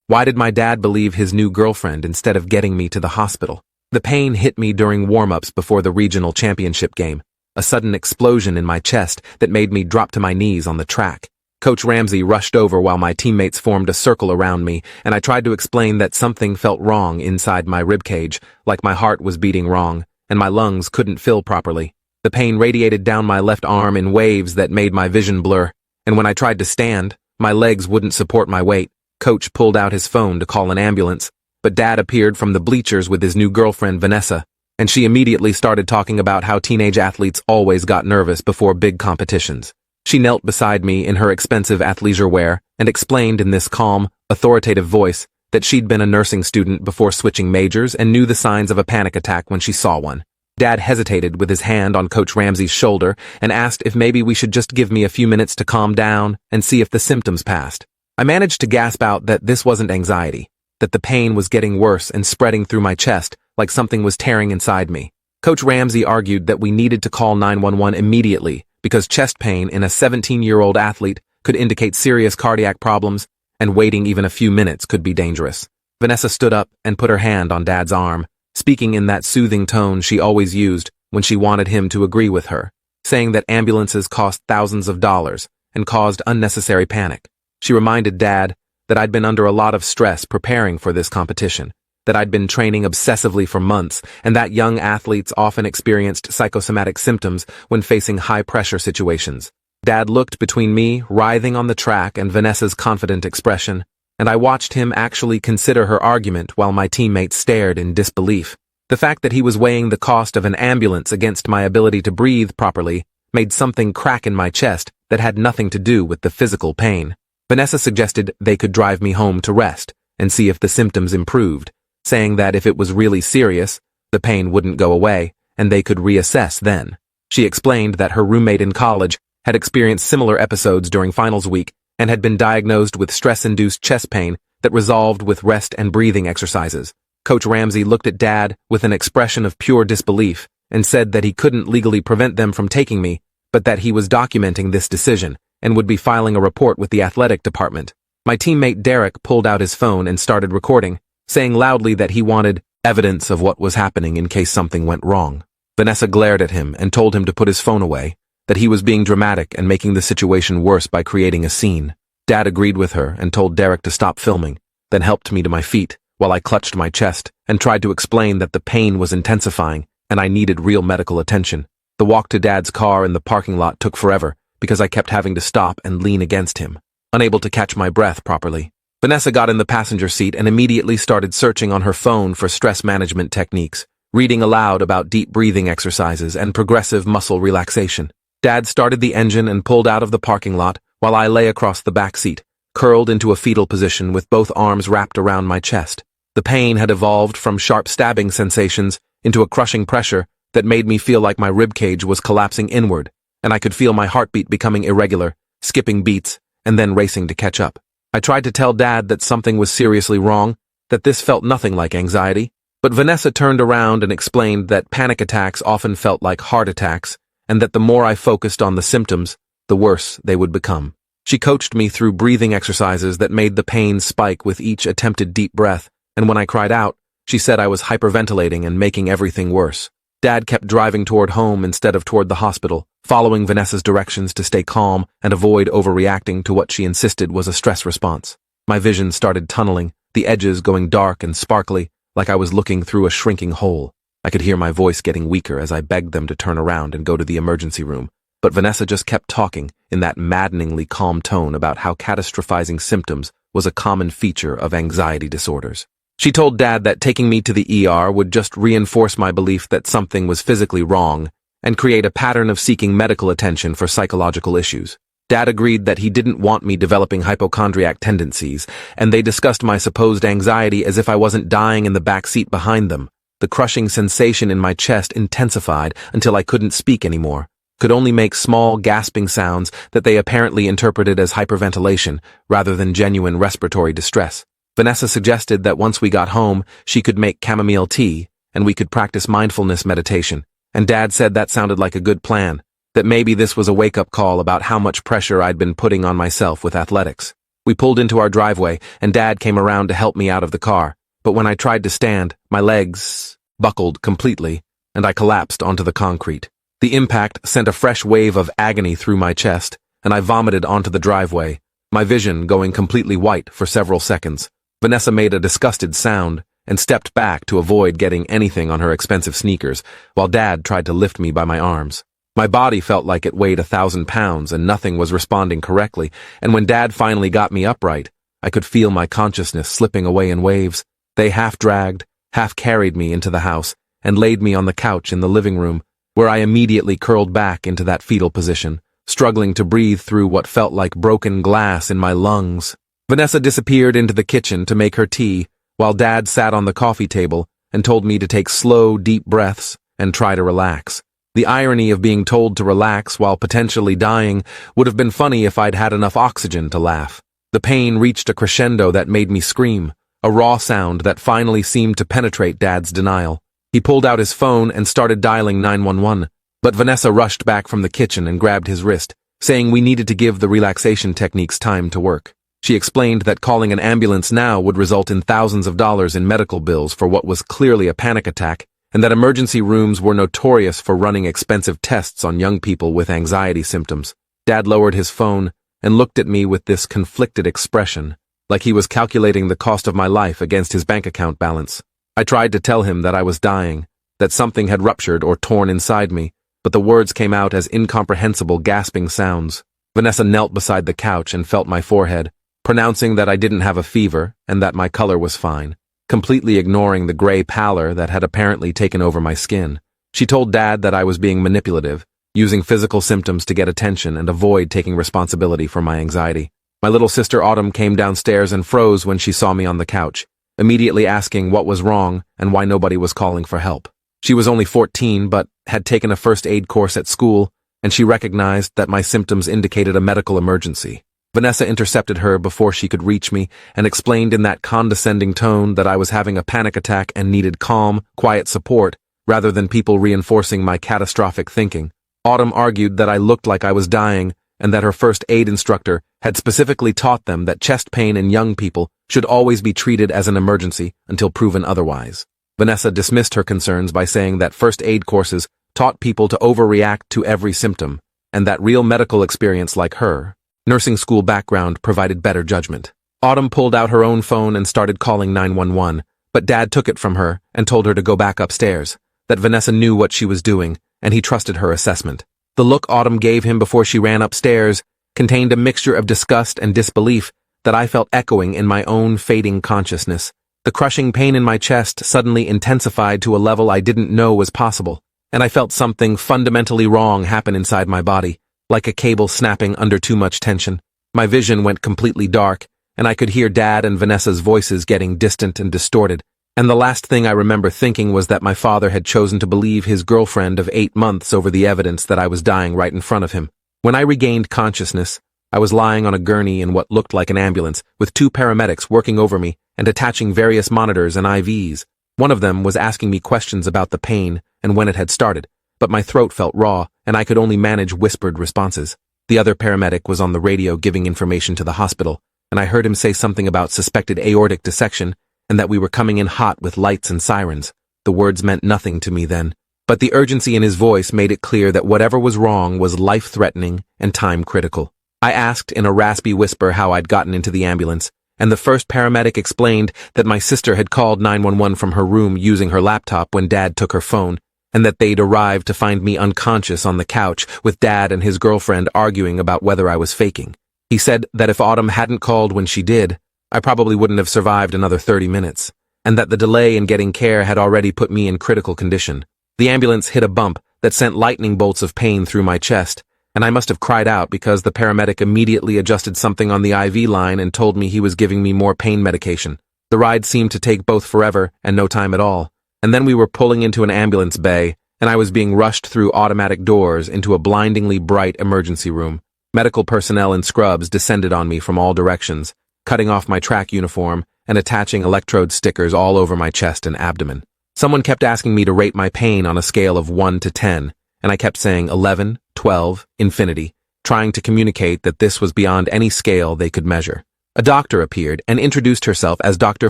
Why did my dad believe his new girlfriend instead of getting me to the hospital? The pain hit me during warm-ups before the regional championship game, a sudden explosion in my chest that made me drop to my knees on the track. Coach Ramsey rushed over while my teammates formed a circle around me, and I tried to explain that something felt wrong inside my ribcage, like my heart was beating wrong, and my lungs couldn't fill properly. The pain radiated down my left arm in waves that made my vision blur, and when I tried to stand, my legs wouldn't support my weight. Coach pulled out his phone to call an ambulance, but Dad appeared from the bleachers with his new girlfriend, Vanessa, and she immediately started talking about how teenage athletes always got nervous before big competitions. She knelt beside me in her expensive athleisure wear and explained in this calm, authoritative voice that she'd been a nursing student before switching majors and knew the signs of a panic attack when she saw one. Dad hesitated with his hand on Coach Ramsey's shoulder and asked if maybe we should just give me a few minutes to calm down and see if the symptoms passed. I managed to gasp out that this wasn't anxiety, that the pain was getting worse and spreading through my chest like something was tearing inside me. Coach Ramsey argued that we needed to call 911 immediately because chest pain in a 17-year-old athlete could indicate serious cardiac problems, and waiting even a few minutes could be dangerous. Vanessa stood up and put her hand on Dad's arm, speaking in that soothing tone she always used when she wanted him to agree with her, saying that ambulances cost thousands of dollars and caused unnecessary panic. She reminded Dad that I'd been under a lot of stress preparing for this competition, that I'd been training obsessively for months, and that young athletes often experienced psychosomatic symptoms when facing high-pressure situations. Dad looked between me, writhing on the track, and Vanessa's confident expression, and I watched him actually consider her argument while my teammates stared in disbelief. The fact that he was weighing the cost of an ambulance against my ability to breathe properly made something crack in my chest that had nothing to do with the physical pain. Vanessa suggested they could drive me home to rest and see if the symptoms improved, saying that if it was really serious, the pain wouldn't go away, and they could reassess then. She explained that her roommate in college had experienced similar episodes during finals week and had been diagnosed with stress-induced chest pain that resolved with rest and breathing exercises. Coach Ramsey looked at Dad with an expression of pure disbelief and said that he couldn't legally prevent them from taking me, but that he was documenting this decision and would be filing a report with the athletic department. My teammate Derek pulled out his phone and started recording, saying loudly that he wanted evidence of what was happening in case something went wrong. Vanessa glared at him and told him to put his phone away, that he was being dramatic and making the situation worse by creating a scene. Dad agreed with her and told Derek to stop filming, then helped me to my feet while I clutched my chest and tried to explain that the pain was intensifying and I needed real medical attention. The walk to Dad's car in the parking lot took forever because I kept having to stop and lean against him, unable to catch my breath properly. Vanessa got in the passenger seat and immediately started searching on her phone for stress management techniques, reading aloud about deep breathing exercises and progressive muscle relaxation. Dad started the engine and pulled out of the parking lot while I lay across the back seat, curled into a fetal position with both arms wrapped around my chest. The pain had evolved from sharp stabbing sensations into a crushing pressure that made me feel like my ribcage was collapsing inward, and I could feel my heartbeat becoming irregular, skipping beats, and then racing to catch up. I tried to tell Dad that something was seriously wrong, that this felt nothing like anxiety, but Vanessa turned around and explained that panic attacks often felt like heart attacks, and that the more I focused on the symptoms, the worse they would become. She coached me through breathing exercises that made the pain spike with each attempted deep breath, and when I cried out, she said I was hyperventilating and making everything worse. Dad kept driving toward home instead of toward the hospital, following Vanessa's directions to stay calm and avoid overreacting to what she insisted was a stress response. My vision started tunneling, the edges going dark and sparkly, like I was looking through a shrinking hole. I could hear my voice getting weaker as I begged them to turn around and go to the emergency room, but Vanessa just kept talking in that maddeningly calm tone about how catastrophizing symptoms was a common feature of anxiety disorders. She told Dad that taking me to the ER would just reinforce my belief that something was physically wrong and create a pattern of seeking medical attention for psychological issues. Dad agreed that he didn't want me developing hypochondriac tendencies, and they discussed my supposed anxiety as if I wasn't dying in the back seat behind them. The crushing sensation in my chest intensified until I couldn't speak anymore, could only make small, gasping sounds that they apparently interpreted as hyperventilation rather than genuine respiratory distress. Vanessa suggested that once we got home, she could make chamomile tea, and we could practice mindfulness meditation, and Dad said that sounded like a good plan, that maybe this was a wake-up call about how much pressure I'd been putting on myself with athletics. We pulled into our driveway, and Dad came around to help me out of the car. But when I tried to stand, my legs buckled completely, and I collapsed onto the concrete. The impact sent a fresh wave of agony through my chest, and I vomited onto the driveway, my vision going completely white for several seconds. Vanessa made a disgusted sound and stepped back to avoid getting anything on her expensive sneakers, while Dad tried to lift me by my arms. My body felt like it weighed 1,000 pounds and nothing was responding correctly, and when Dad finally got me upright, I could feel my consciousness slipping away in waves. They half-dragged, half-carried me into the house and laid me on the couch in the living room, where I immediately curled back into that fetal position, struggling to breathe through what felt like broken glass in my lungs. Vanessa disappeared into the kitchen to make her tea, while Dad sat on the coffee table and told me to take slow, deep breaths and try to relax. The irony of being told to relax while potentially dying would have been funny if I'd had enough oxygen to laugh. The pain reached a crescendo that made me scream, a raw sound that finally seemed to penetrate Dad's denial. He pulled out his phone and started dialing 911, but Vanessa rushed back from the kitchen and grabbed his wrist, saying we needed to give the relaxation techniques time to work. She explained that calling an ambulance now would result in thousands of dollars in medical bills for what was clearly a panic attack, and that emergency rooms were notorious for running expensive tests on young people with anxiety symptoms. Dad lowered his phone and looked at me with this conflicted expression, like he was calculating the cost of my life against his bank account balance. I tried to tell him that I was dying, that something had ruptured or torn inside me, but the words came out as incomprehensible gasping sounds. Vanessa knelt beside the couch and felt my forehead, pronouncing that I didn't have a fever and that my color was fine, completely ignoring the gray pallor that had apparently taken over my skin. She told Dad that I was being manipulative, using physical symptoms to get attention and avoid taking responsibility for my anxiety. My little sister Autumn came downstairs and froze when she saw me on the couch, immediately asking what was wrong and why nobody was calling for help. She was only 14 but had taken a first aid course at school, and she recognized that my symptoms indicated a medical emergency. Vanessa intercepted her before she could reach me and explained in that condescending tone that I was having a panic attack and needed calm, quiet support, rather than people reinforcing my catastrophic thinking. Autumn argued that I looked like I was dying and that her first aid instructor had specifically taught them that chest pain in young people should always be treated as an emergency until proven otherwise. Vanessa dismissed her concerns by saying that first aid courses taught people to overreact to every symptom, and that real medical experience like her, nursing school background, provided better judgment. Autumn pulled out her own phone and started calling 911, but Dad took it from her and told her to go back upstairs, that Vanessa knew what she was doing, and he trusted her assessment. The look Autumn gave him before she ran upstairs contained a mixture of disgust and disbelief that I felt echoing in my own fading consciousness. The crushing pain in my chest suddenly intensified to a level I didn't know was possible, and I felt something fundamentally wrong happen inside my body, like a cable snapping under too much tension. My vision went completely dark, and I could hear Dad and Vanessa's voices getting distant and distorted, and the last thing I remember thinking was that my father had chosen to believe his girlfriend of 8 months over the evidence that I was dying right in front of him. When I regained consciousness, I was lying on a gurney in what looked like an ambulance, with 2 paramedics working over me and attaching various monitors and IVs. One of them was asking me questions about the pain and when it had started, but my throat felt raw, and I could only manage whispered responses. The other paramedic was on the radio giving information to the hospital, and I heard him say something about suspected aortic dissection and that we were coming in hot with lights and sirens. The words meant nothing to me then, but the urgency in his voice made it clear that whatever was wrong was life-threatening and time-critical. I asked in a raspy whisper how I'd gotten into the ambulance, and the first paramedic explained that my sister had called 911 from her room using her laptop when Dad took her phone, and that they'd arrived to find me unconscious on the couch with Dad and his girlfriend arguing about whether I was faking. He said that if Autumn hadn't called when she did, I probably wouldn't have survived another 30 minutes, and that the delay in getting care had already put me in critical condition. The ambulance hit a bump that sent lightning bolts of pain through my chest, and I must have cried out because the paramedic immediately adjusted something on the IV line and told me he was giving me more pain medication. The ride seemed to take both forever and no time at all, and then we were pulling into an ambulance bay, and I was being rushed through automatic doors into a blindingly bright emergency room. Medical personnel in scrubs descended on me from all directions, cutting off my track uniform and attaching electrode stickers all over my chest and abdomen. Someone kept asking me to rate my pain on a scale of 1 to 10, and I kept saying 11, 12, infinity, trying to communicate that this was beyond any scale they could measure. A doctor appeared and introduced herself as Dr.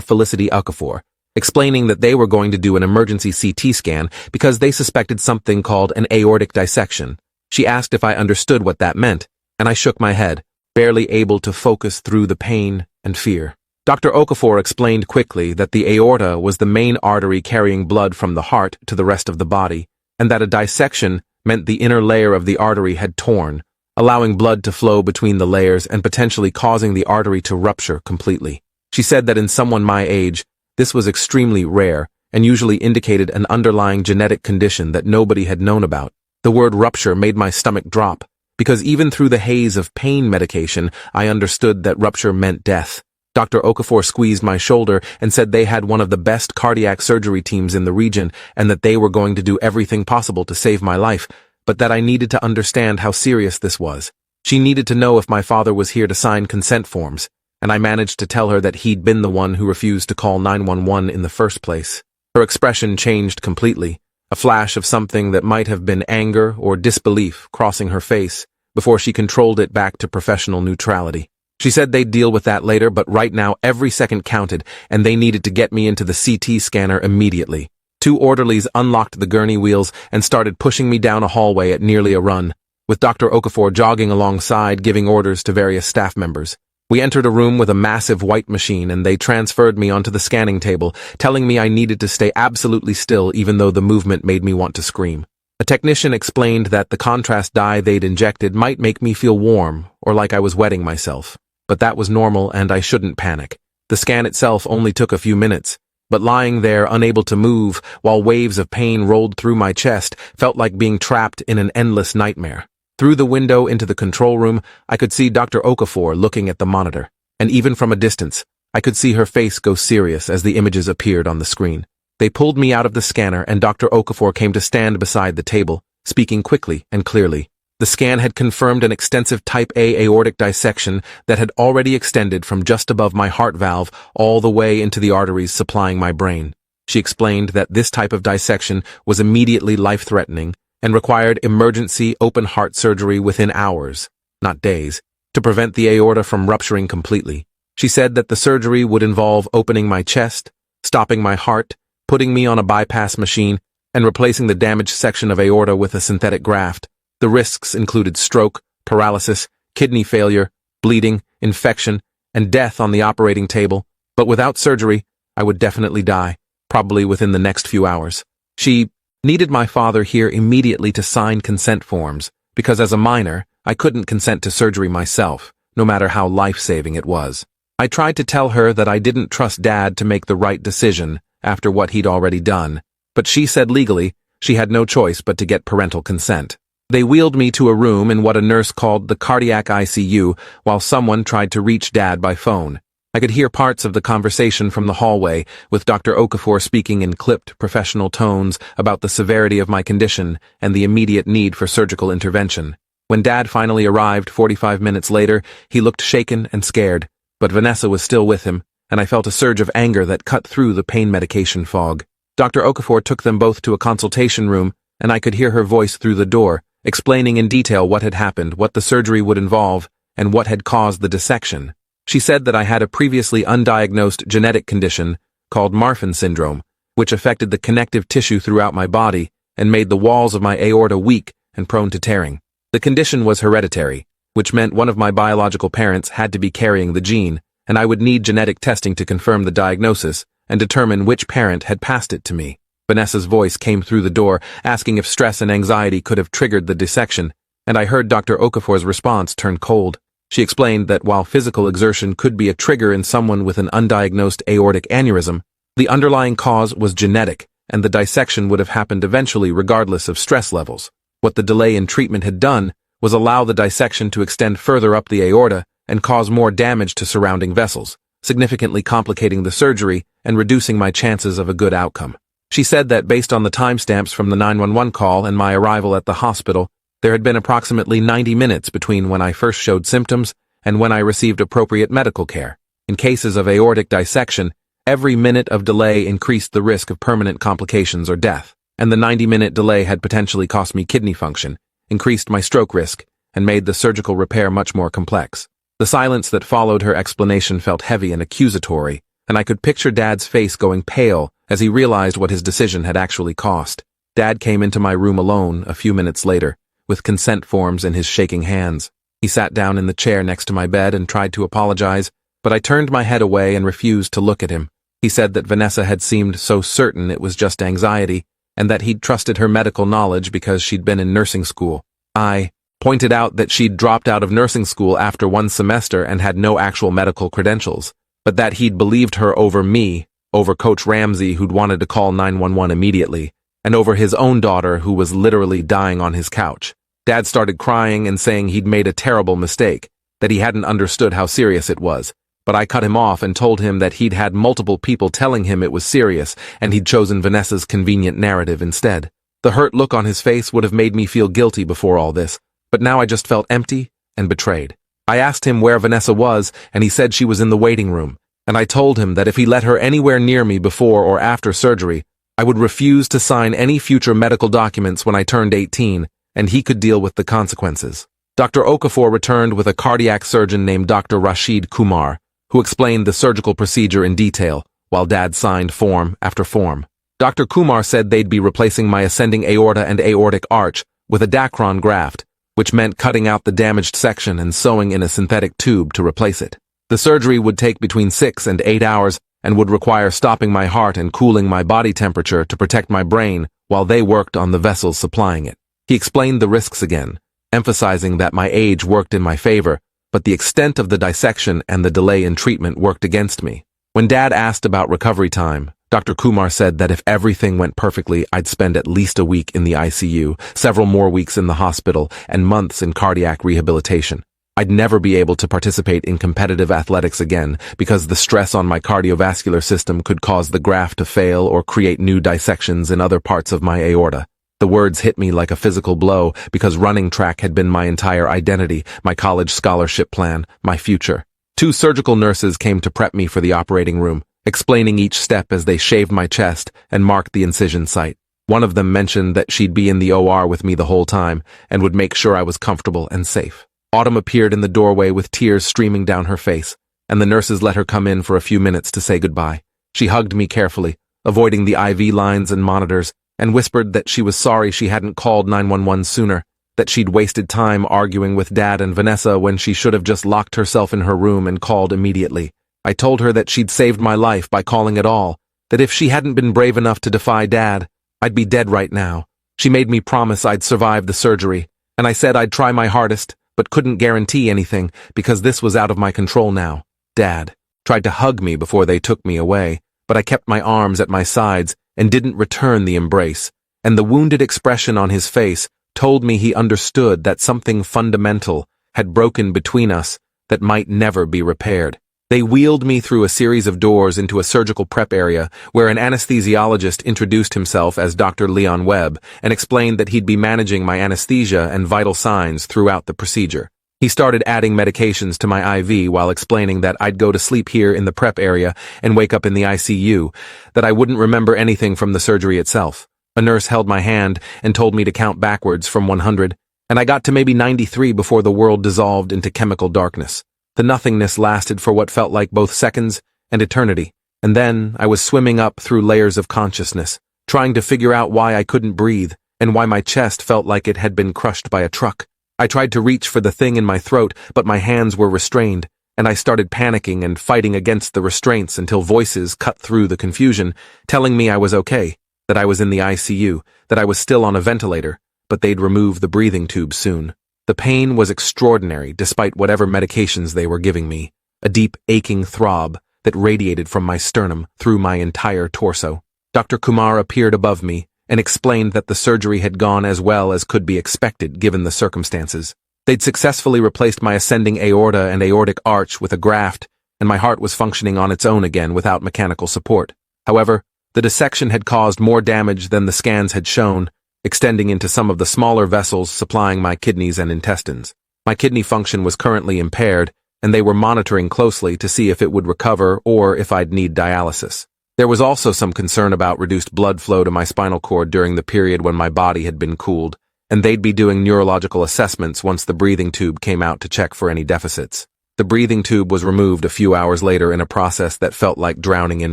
Felicity Okafor, explaining that they were going to do an emergency CT scan because they suspected something called an aortic dissection. She asked if I understood what that meant, and I shook my head, barely able to focus through the pain and fear. Dr. Okafor explained quickly that the aorta was the main artery carrying blood from the heart to the rest of the body, and that a dissection meant the inner layer of the artery had torn, allowing blood to flow between the layers and potentially causing the artery to rupture completely. She said that in someone my age, this was extremely rare and usually indicated an underlying genetic condition that nobody had known about. The word rupture made my stomach drop, because even through the haze of pain medication, I understood that rupture meant death. Dr. Okafor squeezed my shoulder and said they had one of the best cardiac surgery teams in the region and that they were going to do everything possible to save my life, but that I needed to understand how serious this was. She needed to know if my father was here to sign consent forms, and I managed to tell her that he'd been the one who refused to call 911 in the first place. Her expression changed completely, a flash of something that might have been anger or disbelief crossing her face, before she controlled it back to professional neutrality. She said they'd deal with that later, but right now every second counted, and they needed to get me into the CT scanner immediately. 2 orderlies unlocked the gurney wheels and started pushing me down a hallway at nearly a run, with Dr. Okafor jogging alongside giving orders to various staff members. We entered a room with a massive white machine and they transferred me onto the scanning table, telling me I needed to stay absolutely still even though the movement made me want to scream. A technician explained that the contrast dye they'd injected might make me feel warm or like I was wetting myself, but that was normal and I shouldn't panic. The scan itself only took a few minutes, but lying there unable to move while waves of pain rolled through my chest felt like being trapped in an endless nightmare. Through the window into the control room, I could see Dr. Okafor looking at the monitor, and even from a distance, I could see her face go serious as the images appeared on the screen. They pulled me out of the scanner and Dr. Okafor came to stand beside the table, speaking quickly and clearly. The scan had confirmed an extensive type A aortic dissection that had already extended from just above my heart valve all the way into the arteries supplying my brain. She explained that this type of dissection was immediately life-threatening and required emergency open-heart surgery within hours, not days, to prevent the aorta from rupturing completely. She said that the surgery would involve opening my chest, stopping my heart, putting me on a bypass machine, and replacing the damaged section of aorta with a synthetic graft. The risks included stroke, paralysis, kidney failure, bleeding, infection, and death on the operating table, but without surgery, I would definitely die, probably within the next few hours. She needed my father here immediately to sign consent forms, because as a minor, I couldn't consent to surgery myself, no matter how life-saving it was. I tried to tell her that I didn't trust Dad to make the right decision after what he'd already done, but she said legally she had no choice but to get parental consent. They wheeled me to a room in what a nurse called the cardiac ICU while someone tried to reach Dad by phone. I could hear parts of the conversation from the hallway, with Dr. Okafor speaking in clipped, professional tones about the severity of my condition and the immediate need for surgical intervention. When Dad finally arrived 45 minutes later, he looked shaken and scared, but Vanessa was still with him, and I felt a surge of anger that cut through the pain medication fog. Dr. Okafor took them both to a consultation room, and I could hear her voice through the door, explaining in detail what had happened, what the surgery would involve, and what had caused the dissection. She said that I had a previously undiagnosed genetic condition called Marfan syndrome, which affected the connective tissue throughout my body and made the walls of my aorta weak and prone to tearing. The condition was hereditary, which meant one of my biological parents had to be carrying the gene, and I would need genetic testing to confirm the diagnosis and determine which parent had passed it to me. Vanessa's voice came through the door, asking if stress and anxiety could have triggered the dissection, and I heard Dr. Okafor's response turn cold. She explained that while physical exertion could be a trigger in someone with an undiagnosed aortic aneurysm, the underlying cause was genetic, and the dissection would have happened eventually regardless of stress levels. What the delay in treatment had done was allow the dissection to extend further up the aorta and cause more damage to surrounding vessels, significantly complicating the surgery and reducing my chances of a good outcome. She said that based on the timestamps from the 911 call and my arrival at the hospital, there had been approximately 90 minutes between when I first showed symptoms and when I received appropriate medical care. In cases of aortic dissection, every minute of delay increased the risk of permanent complications or death, and the 90-minute delay had potentially cost me kidney function, increased my stroke risk, and made the surgical repair much more complex. The silence that followed her explanation felt heavy and accusatory, and I could picture Dad's face going pale as he realized what his decision had actually cost. Dad came into my room alone a few minutes later, with consent forms in his shaking hands. He sat down in the chair next to my bed and tried to apologize, but I turned my head away and refused to look at him. He said that Vanessa had seemed so certain it was just anxiety, and that he'd trusted her medical knowledge because she'd been in nursing school. I pointed out that she'd dropped out of nursing school after one semester and had no actual medical credentials, but that he'd believed her over me, over Coach Ramsey who'd wanted to call 911 immediately, and over his own daughter who was literally dying on his couch. Dad started crying and saying he'd made a terrible mistake, that he hadn't understood how serious it was. But I cut him off and told him that he'd had multiple people telling him it was serious and he'd chosen Vanessa's convenient narrative instead. The hurt look on his face would have made me feel guilty before all this, but now I just felt empty and betrayed. I asked him where Vanessa was, and he said she was in the waiting room, and I told him that if he let her anywhere near me before or after surgery, I would refuse to sign any future medical documents when I turned 18, and he could deal with the consequences. Dr. Okafor returned with a cardiac surgeon named Dr. Rashid Kumar, who explained the surgical procedure in detail, while Dad signed form after form. Dr. Kumar said they'd be replacing my ascending aorta and aortic arch with a Dacron graft, which meant cutting out the damaged section and sewing in a synthetic tube to replace it. The surgery would take between 6 and 8 hours and would require stopping my heart and cooling my body temperature to protect my brain while they worked on the vessels supplying it. He explained the risks again, emphasizing that my age worked in my favor, but the extent of the dissection and the delay in treatment worked against me. When Dad asked about recovery time, Dr. Kumar said that if everything went perfectly, I'd spend at least a week in the ICU, several more weeks in the hospital, and months in cardiac rehabilitation. I'd never be able to participate in competitive athletics again because the stress on my cardiovascular system could cause the graft to fail or create new dissections in other parts of my aorta. The words hit me like a physical blow because running track had been my entire identity, my college scholarship plan, my future. 2 surgical nurses came to prep me for the operating room, explaining each step as they shaved my chest and marked the incision site. One of them mentioned that she'd be in the OR with me the whole time and would make sure I was comfortable and safe. Autumn appeared in the doorway with tears streaming down her face, and the nurses let her come in for a few minutes to say goodbye. She hugged me carefully, avoiding the IV lines and monitors, and whispered that she was sorry she hadn't called 911 sooner, that she'd wasted time arguing with Dad and Vanessa when she should have just locked herself in her room and called immediately. I told her that she'd saved my life by calling at all, that if she hadn't been brave enough to defy Dad, I'd be dead right now. She made me promise I'd survive the surgery, and I said I'd try my hardest, but couldn't guarantee anything because this was out of my control now. Dad tried to hug me before they took me away, but I kept my arms at my sides and didn't return the embrace, and the wounded expression on his face told me he understood that something fundamental had broken between us that might never be repaired. They wheeled me through a series of doors into a surgical prep area where an anesthesiologist introduced himself as Dr. Leon Webb and explained that he'd be managing my anesthesia and vital signs throughout the procedure. He started adding medications to my IV while explaining that I'd go to sleep here in the prep area and wake up in the ICU, that I wouldn't remember anything from the surgery itself. A nurse held my hand and told me to count backwards from 100, and I got to maybe 93 before the world dissolved into chemical darkness. The nothingness lasted for what felt like both seconds and eternity, and then I was swimming up through layers of consciousness, trying to figure out why I couldn't breathe and why my chest felt like it had been crushed by a truck. I tried to reach for the thing in my throat, but my hands were restrained, and I started panicking and fighting against the restraints until voices cut through the confusion, telling me I was okay, that I was in the ICU, that I was still on a ventilator, but they'd remove the breathing tube soon. The pain was extraordinary despite whatever medications they were giving me, a deep, aching throb that radiated from my sternum through my entire torso. Dr. Kumar appeared above me and explained that the surgery had gone as well as could be expected given the circumstances. They'd successfully replaced my ascending aorta and aortic arch with a graft, and my heart was functioning on its own again without mechanical support. However, the dissection had caused more damage than the scans had shown, extending into some of the smaller vessels supplying my kidneys and intestines. My kidney function was currently impaired, and they were monitoring closely to see if it would recover or if I'd need dialysis. There was also some concern about reduced blood flow to my spinal cord during the period when my body had been cooled, and they'd be doing neurological assessments once the breathing tube came out to check for any deficits. The breathing tube was removed a few hours later in a process that felt like drowning in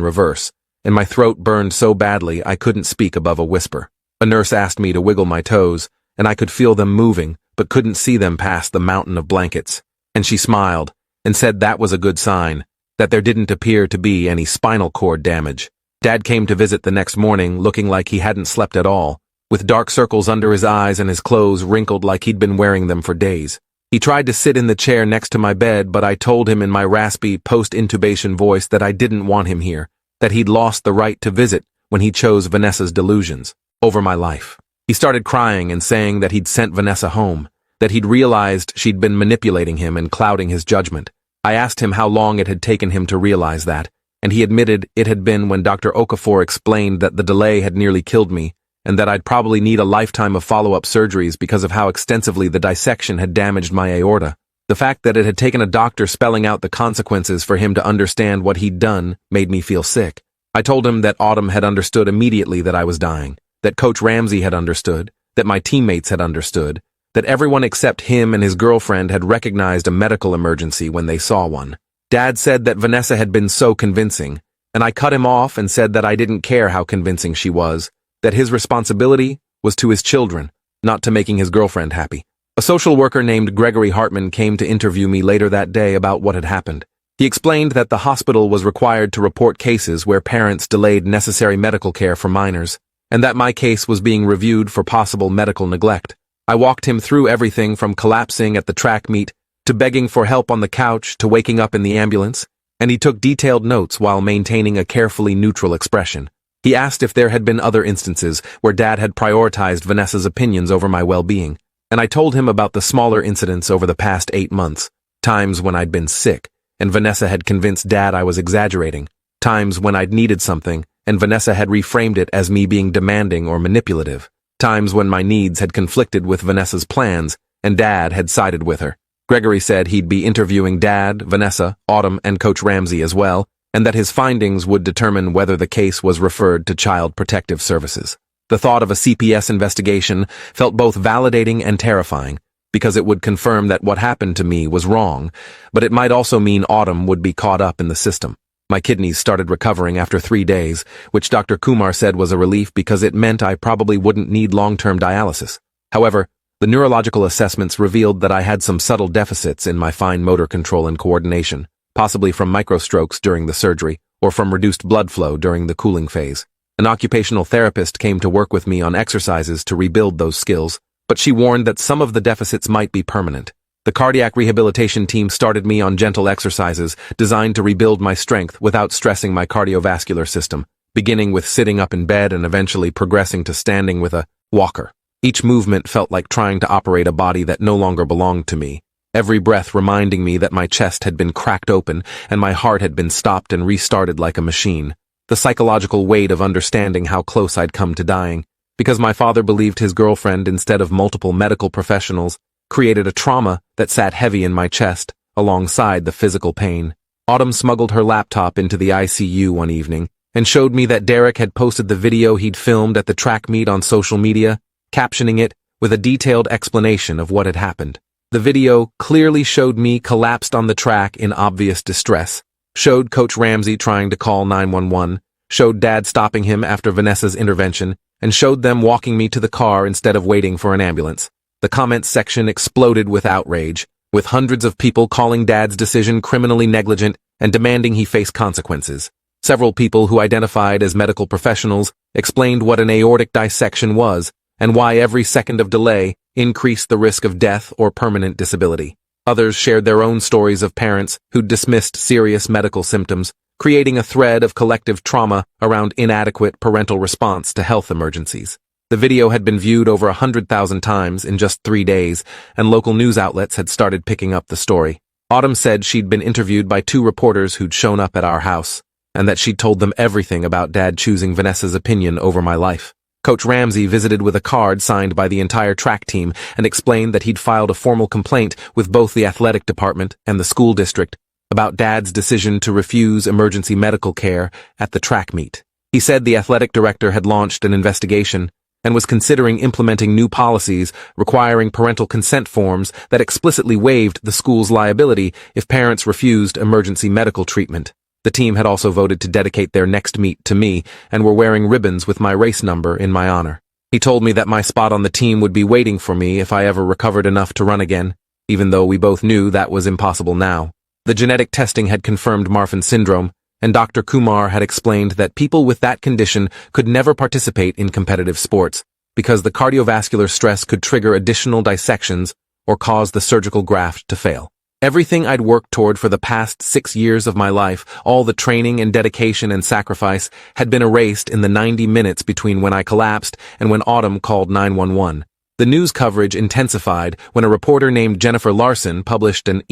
reverse, and my throat burned so badly I couldn't speak above a whisper. A nurse asked me to wiggle my toes, and I could feel them moving, but couldn't see them past the mountain of blankets. And she smiled, and said that was a good sign, that there didn't appear to be any spinal cord damage. Dad came to visit the next morning looking like he hadn't slept at all, with dark circles under his eyes and his clothes wrinkled like he'd been wearing them for days. He tried to sit in the chair next to my bed, but I told him in my raspy, post-intubation voice that I didn't want him here, that he'd lost the right to visit when he chose Vanessa's delusions over my life. He started crying and saying that he'd sent Vanessa home, that he'd realized she'd been manipulating him and clouding his judgment. I asked him how long it had taken him to realize that, and he admitted it had been when Dr. Okafor explained that the delay had nearly killed me, and that I'd probably need a lifetime of follow-up surgeries because of how extensively the dissection had damaged my aorta. The fact that it had taken a doctor spelling out the consequences for him to understand what he'd done made me feel sick. I told him that Autumn had understood immediately that I was dying, that Coach Ramsey had understood, that my teammates had understood, that everyone except him and his girlfriend had recognized a medical emergency when they saw one. Dad said that Vanessa had been so convincing, and I cut him off and said that I didn't care how convincing she was, that his responsibility was to his children, not to making his girlfriend happy. A social worker named Gregory Hartman came to interview me later that day about what had happened. He explained that the hospital was required to report cases where parents delayed necessary medical care for minors, and that my case was being reviewed for possible medical neglect. I walked him through everything from collapsing at the track meet to begging for help on the couch to waking up in the ambulance, and he took detailed notes while maintaining a carefully neutral expression. He asked if there had been other instances where Dad had prioritized Vanessa's opinions over my well-being, and I told him about the smaller incidents over the past 8 months, times when I'd been sick, and Vanessa had convinced Dad I was exaggerating, times when I'd needed something, and Vanessa had reframed it as me being demanding or manipulative, times when my needs had conflicted with Vanessa's plans, and Dad had sided with her. Gregory said he'd be interviewing Dad, Vanessa, Autumn, and Coach Ramsey as well, and that his findings would determine whether the case was referred to Child Protective Services. The thought of a CPS investigation felt both validating and terrifying, because it would confirm that what happened to me was wrong, but it might also mean Autumn would be caught up in the system. My kidneys started recovering after 3 days, which Dr. Kumar said was a relief because it meant I probably wouldn't need long-term dialysis. However, the neurological assessments revealed that I had some subtle deficits in my fine motor control and coordination, possibly from microstrokes during the surgery or from reduced blood flow during the cooling phase. An occupational therapist came to work with me on exercises to rebuild those skills, but she warned that some of the deficits might be permanent. The cardiac rehabilitation team started me on gentle exercises designed to rebuild my strength without stressing my cardiovascular system, beginning with sitting up in bed and eventually progressing to standing with a walker. Each movement felt like trying to operate a body that no longer belonged to me, every breath reminding me that my chest had been cracked open and my heart had been stopped and restarted like a machine. The psychological weight of understanding how close I'd come to dying, because my father believed his girlfriend instead of multiple medical professionals, created a trauma that sat heavy in my chest, alongside the physical pain. Autumn smuggled her laptop into the ICU one evening and showed me that Derek had posted the video he'd filmed at the track meet on social media, captioning it with a detailed explanation of what had happened. The video clearly showed me collapsed on the track in obvious distress, showed Coach Ramsey trying to call 911, showed Dad stopping him after Vanessa's intervention, and showed them walking me to the car instead of waiting for an ambulance. The comments section exploded with outrage, with hundreds of people calling Dad's decision criminally negligent and demanding he face consequences. Several people who identified as medical professionals explained what an aortic dissection was and why every second of delay increased the risk of death or permanent disability. Others shared their own stories of parents who'd dismissed serious medical symptoms, creating a thread of collective trauma around inadequate parental response to health emergencies. The video had been viewed over 100,000 times in just 3 days, and local news outlets had started picking up the story. Autumn said she'd been interviewed by 2 reporters who'd shown up at our house, and that she'd told them everything about Dad choosing Vanessa's opinion over my life. Coach Ramsey visited with a card signed by the entire track team and explained that he'd filed a formal complaint with both the athletic department and the school district about Dad's decision to refuse emergency medical care at the track meet. He said the athletic director had launched an investigation and was considering implementing new policies requiring parental consent forms that explicitly waived the school's liability if parents refused emergency medical treatment. The team had also voted to dedicate their next meet to me and were wearing ribbons with my race number in my honor. He told me that my spot on the team would be waiting for me if I ever recovered enough to run again, even though we both knew that was impossible now. The genetic testing had confirmed Marfan syndrome, and Dr. Kumar had explained that people with that condition could never participate in competitive sports because the cardiovascular stress could trigger additional dissections or cause the surgical graft to fail. Everything I'd worked toward for the past 6 years of my life, all the training and dedication and sacrifice, had been erased in the 90 minutes between when I collapsed and when Autumn called 911. The news coverage intensified when a reporter named Jennifer Larson published an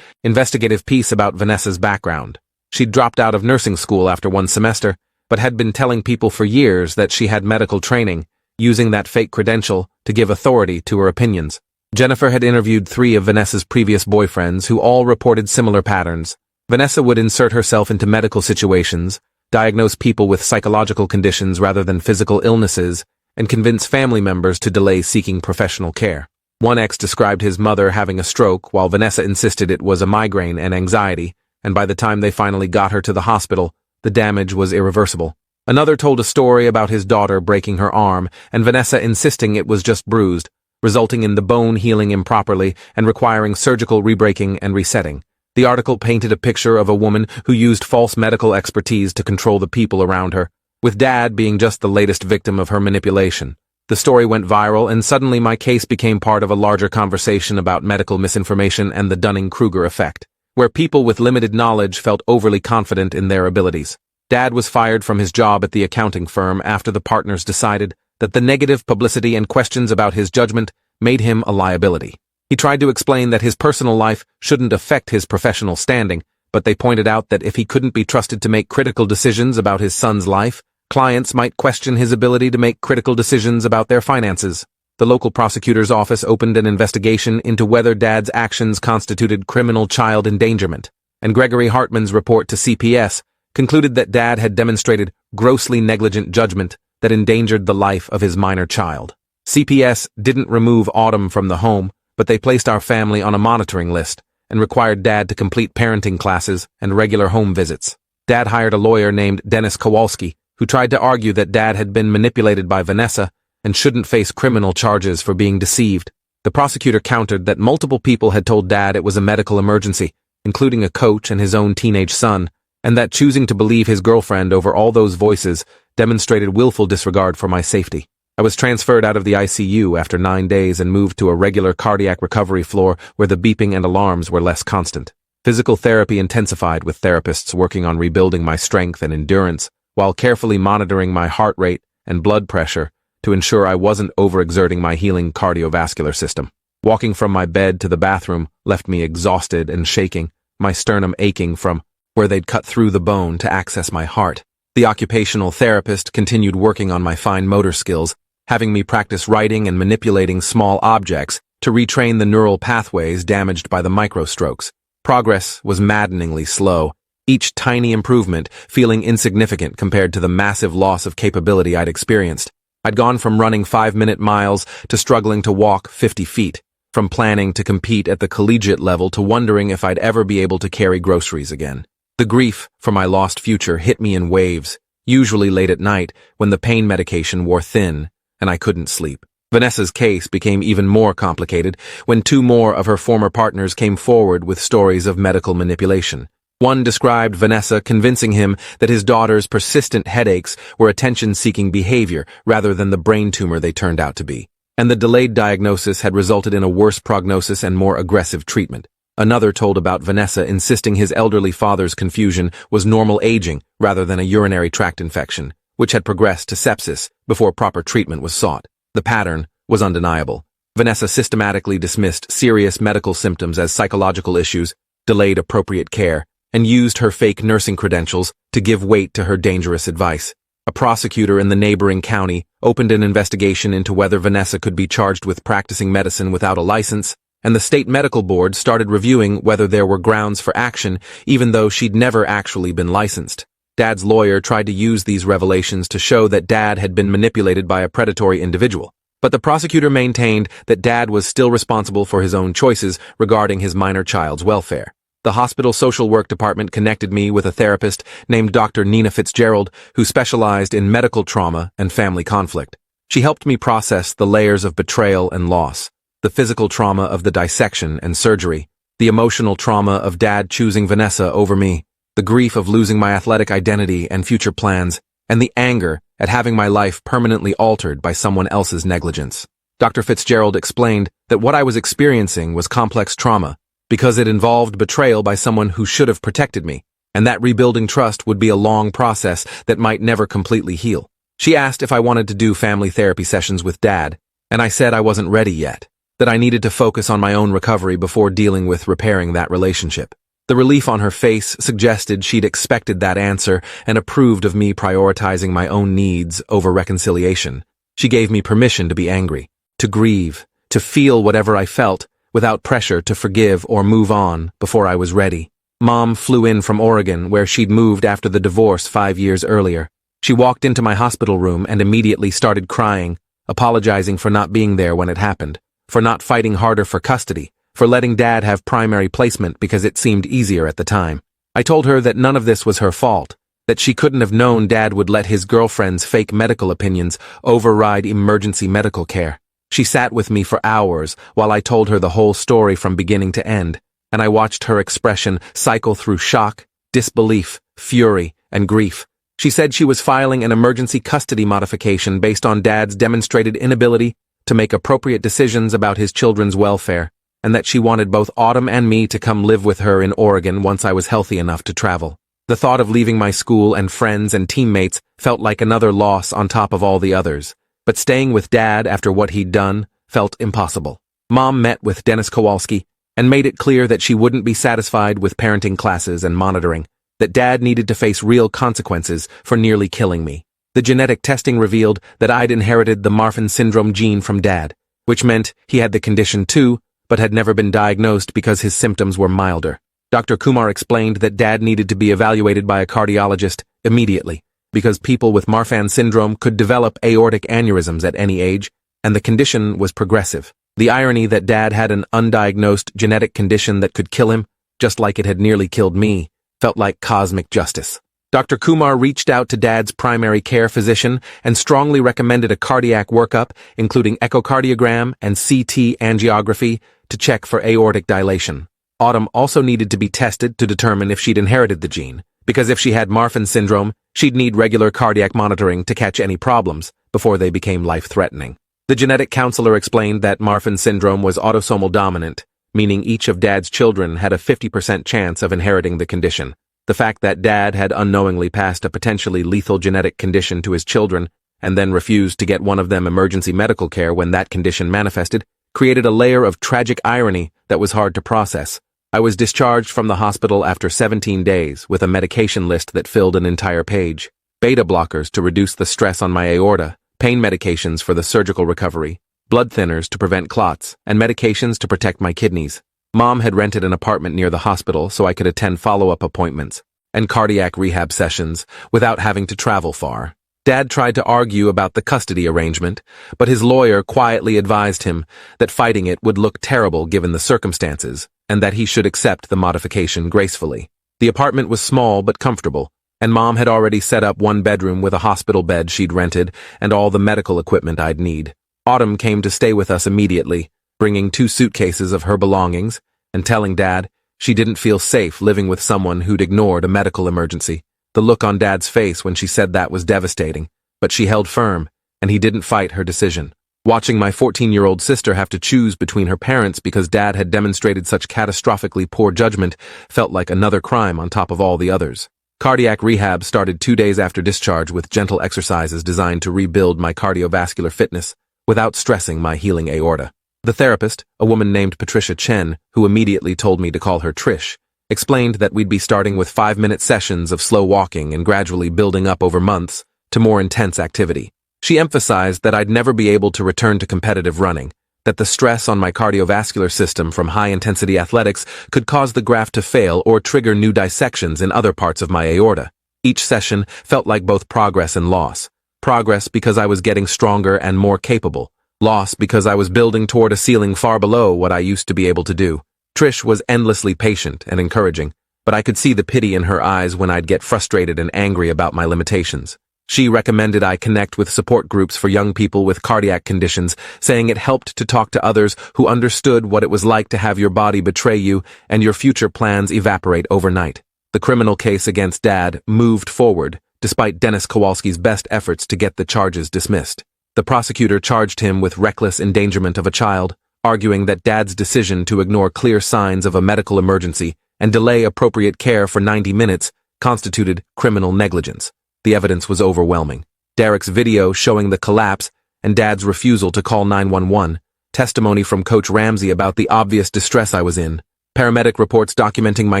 investigative piece about Vanessa's background. She'd dropped out of nursing school after 1 semester, but had been telling people for years that she had medical training, using that fake credential to give authority to her opinions. Jennifer had interviewed 3 of Vanessa's previous boyfriends who all reported similar patterns. Vanessa would insert herself into medical situations, diagnose people with psychological conditions rather than physical illnesses, and convince family members to delay seeking professional care. One ex described his mother having a stroke while Vanessa insisted it was a migraine and anxiety, and by the time they finally got her to the hospital, the damage was irreversible. Another told a story about his daughter breaking her arm and Vanessa insisting it was just bruised, resulting in the bone healing improperly and requiring surgical rebreaking and resetting. The article painted a picture of a woman who used false medical expertise to control the people around her, with Dad being just the latest victim of her manipulation. The story went viral, and suddenly my case became part of a larger conversation about medical misinformation and the Dunning-Kruger effect, where people with limited knowledge felt overly confident in their abilities. Dad was fired from his job at the accounting firm after the partners decided that the negative publicity and questions about his judgment made him a liability. He tried to explain that his personal life shouldn't affect his professional standing, but they pointed out that if he couldn't be trusted to make critical decisions about his son's life, clients might question his ability to make critical decisions about their finances. The local prosecutor's office opened an investigation into whether Dad's actions constituted criminal child endangerment, and Gregory Hartman's report to CPS concluded that Dad had demonstrated grossly negligent judgment that endangered the life of his minor child. CPS didn't remove Autumn from the home, but they placed our family on a monitoring list and required Dad to complete parenting classes and regular home visits. Dad hired a lawyer named Dennis Kowalski, who tried to argue that Dad had been manipulated by Vanessa and shouldn't face criminal charges for being deceived. The prosecutor countered that multiple people had told Dad it was a medical emergency, including a coach and his own teenage son, and that choosing to believe his girlfriend over all those voices demonstrated willful disregard for my safety. I was transferred out of the ICU after 9 days and moved to a regular cardiac recovery floor where the beeping and alarms were less constant. Physical therapy intensified with therapists working on rebuilding my strength and endurance while carefully monitoring my heart rate and blood pressure to ensure I wasn't overexerting my healing cardiovascular system. Walking from my bed to the bathroom left me exhausted and shaking, my sternum aching from where they'd cut through the bone to access my heart. The occupational therapist continued working on my fine motor skills, having me practice writing and manipulating small objects to retrain the neural pathways damaged by the microstrokes. Progress was maddeningly slow, each tiny improvement feeling insignificant compared to the massive loss of capability I'd experienced. I'd gone from running 5-minute miles to struggling to walk 50 feet, from planning to compete at the collegiate level to wondering if I'd ever be able to carry groceries again. The grief for my lost future hit me in waves, usually late at night when the pain medication wore thin and I couldn't sleep. Vanessa's case became even more complicated when 2 more of her former partners came forward with stories of medical manipulation. One described Vanessa convincing him that his daughter's persistent headaches were attention-seeking behavior rather than the brain tumor they turned out to be, and the delayed diagnosis had resulted in a worse prognosis and more aggressive treatment. Another told about Vanessa insisting his elderly father's confusion was normal aging rather than a urinary tract infection, which had progressed to sepsis before proper treatment was sought. The pattern was undeniable. Vanessa systematically dismissed serious medical symptoms as psychological issues, delayed appropriate care, and used her fake nursing credentials to give weight to her dangerous advice. A prosecutor in the neighboring county opened an investigation into whether Vanessa could be charged with practicing medicine without a license, and the state medical board started reviewing whether there were grounds for action even though she'd never actually been licensed. Dad's lawyer tried to use these revelations to show that Dad had been manipulated by a predatory individual. But the prosecutor maintained that Dad was still responsible for his own choices regarding his minor child's welfare. The hospital social work department connected me with a therapist named Dr. Nina Fitzgerald, who specialized in medical trauma and family conflict. She helped me process the layers of betrayal and loss, the physical trauma of the dissection and surgery, the emotional trauma of Dad choosing Vanessa over me, the grief of losing my athletic identity and future plans, and the anger at having my life permanently altered by someone else's negligence. Dr. Fitzgerald explained that what I was experiencing was complex trauma because it involved betrayal by someone who should have protected me, and that rebuilding trust would be a long process that might never completely heal. She asked if I wanted to do family therapy sessions with Dad, and I said I wasn't ready yet, that I needed to focus on my own recovery before dealing with repairing that relationship. The relief on her face suggested she'd expected that answer and approved of me prioritizing my own needs over reconciliation. She gave me permission to be angry, to grieve, to feel whatever I felt, without pressure to forgive or move on before I was ready. Mom flew in from Oregon, where she'd moved after the divorce 5 years earlier. She walked into my hospital room and immediately started crying, apologizing for not being there when it happened, for not fighting harder for custody, for letting Dad have primary placement because it seemed easier at the time. I told her that none of this was her fault, that she couldn't have known Dad would let his girlfriend's fake medical opinions override emergency medical care. She sat with me for hours while I told her the whole story from beginning to end, and I watched her expression cycle through shock, disbelief, fury, and grief. She said she was filing an emergency custody modification based on Dad's demonstrated inability to make appropriate decisions about his children's welfare, and that she wanted both Autumn and me to come live with her in Oregon once I was healthy enough to travel. The thought of leaving my school and friends and teammates felt like another loss on top of all the others, but staying with Dad after what he'd done felt impossible. Mom met with Dennis Kowalski and made it clear that she wouldn't be satisfied with parenting classes and monitoring, that Dad needed to face real consequences for nearly killing me. The genetic testing revealed that I'd inherited the Marfan syndrome gene from Dad, which meant he had the condition too, but had never been diagnosed because his symptoms were milder. Dr. Kumar explained that Dad needed to be evaluated by a cardiologist immediately, because people with Marfan syndrome could develop aortic aneurysms at any age, and the condition was progressive. The irony that Dad had an undiagnosed genetic condition that could kill him, just like it had nearly killed me, felt like cosmic justice. Dr. Kumar reached out to Dad's primary care physician and strongly recommended a cardiac workup, including echocardiogram and CT angiography, to check for aortic dilation. Autumn also needed to be tested to determine if she'd inherited the gene, because if she had Marfan syndrome, she'd need regular cardiac monitoring to catch any problems before they became life-threatening. The genetic counselor explained that Marfan syndrome was autosomal dominant, meaning each of Dad's children had a 50% chance of inheriting the condition. The fact that Dad had unknowingly passed a potentially lethal genetic condition to his children and then refused to get one of them emergency medical care when that condition manifested created a layer of tragic irony that was hard to process. I was discharged from the hospital after 17 days with a medication list that filled an entire page. Beta blockers to reduce the stress on my aorta, pain medications for the surgical recovery, blood thinners to prevent clots, and medications to protect my kidneys. Mom had rented an apartment near the hospital so I could attend follow-up appointments and cardiac rehab sessions without having to travel far. Dad tried to argue about the custody arrangement, but his lawyer quietly advised him that fighting it would look terrible given the circumstances, and that he should accept the modification gracefully. The apartment was small but comfortable, and Mom had already set up one bedroom with a hospital bed she'd rented and all the medical equipment I'd need. Autumn came to stay with us immediately, bringing 2 suitcases of her belongings and telling Dad she didn't feel safe living with someone who'd ignored a medical emergency. The look on Dad's face when she said that was devastating, but she held firm, and he didn't fight her decision. Watching my 14-year-old sister have to choose between her parents because Dad had demonstrated such catastrophically poor judgment felt like another crime on top of all the others. Cardiac rehab started 2 days after discharge with gentle exercises designed to rebuild my cardiovascular fitness without stressing my healing aorta. The therapist, a woman named Patricia Chen, who immediately told me to call her Trish, explained that we'd be starting with 5-minute sessions of slow walking and gradually building up over months to more intense activity. She emphasized that I'd never be able to return to competitive running, that the stress on my cardiovascular system from high-intensity athletics could cause the graft to fail or trigger new dissections in other parts of my aorta. Each session felt like both progress and loss. Progress because I was getting stronger and more capable. Loss because I was building toward a ceiling far below what I used to be able to do. Trish was endlessly patient and encouraging, but I could see the pity in her eyes when I'd get frustrated and angry about my limitations. She recommended I connect with support groups for young people with cardiac conditions, saying it helped to talk to others who understood what it was like to have your body betray you and your future plans evaporate overnight. The criminal case against Dad moved forward, despite Dennis Kowalski's best efforts to get the charges dismissed. The prosecutor charged him with reckless endangerment of a child, arguing that Dad's decision to ignore clear signs of a medical emergency and delay appropriate care for 90 minutes constituted criminal negligence. The evidence was overwhelming. Derek's video showing the collapse and Dad's refusal to call 911, testimony from Coach Ramsey about the obvious distress I was in, paramedic reports documenting my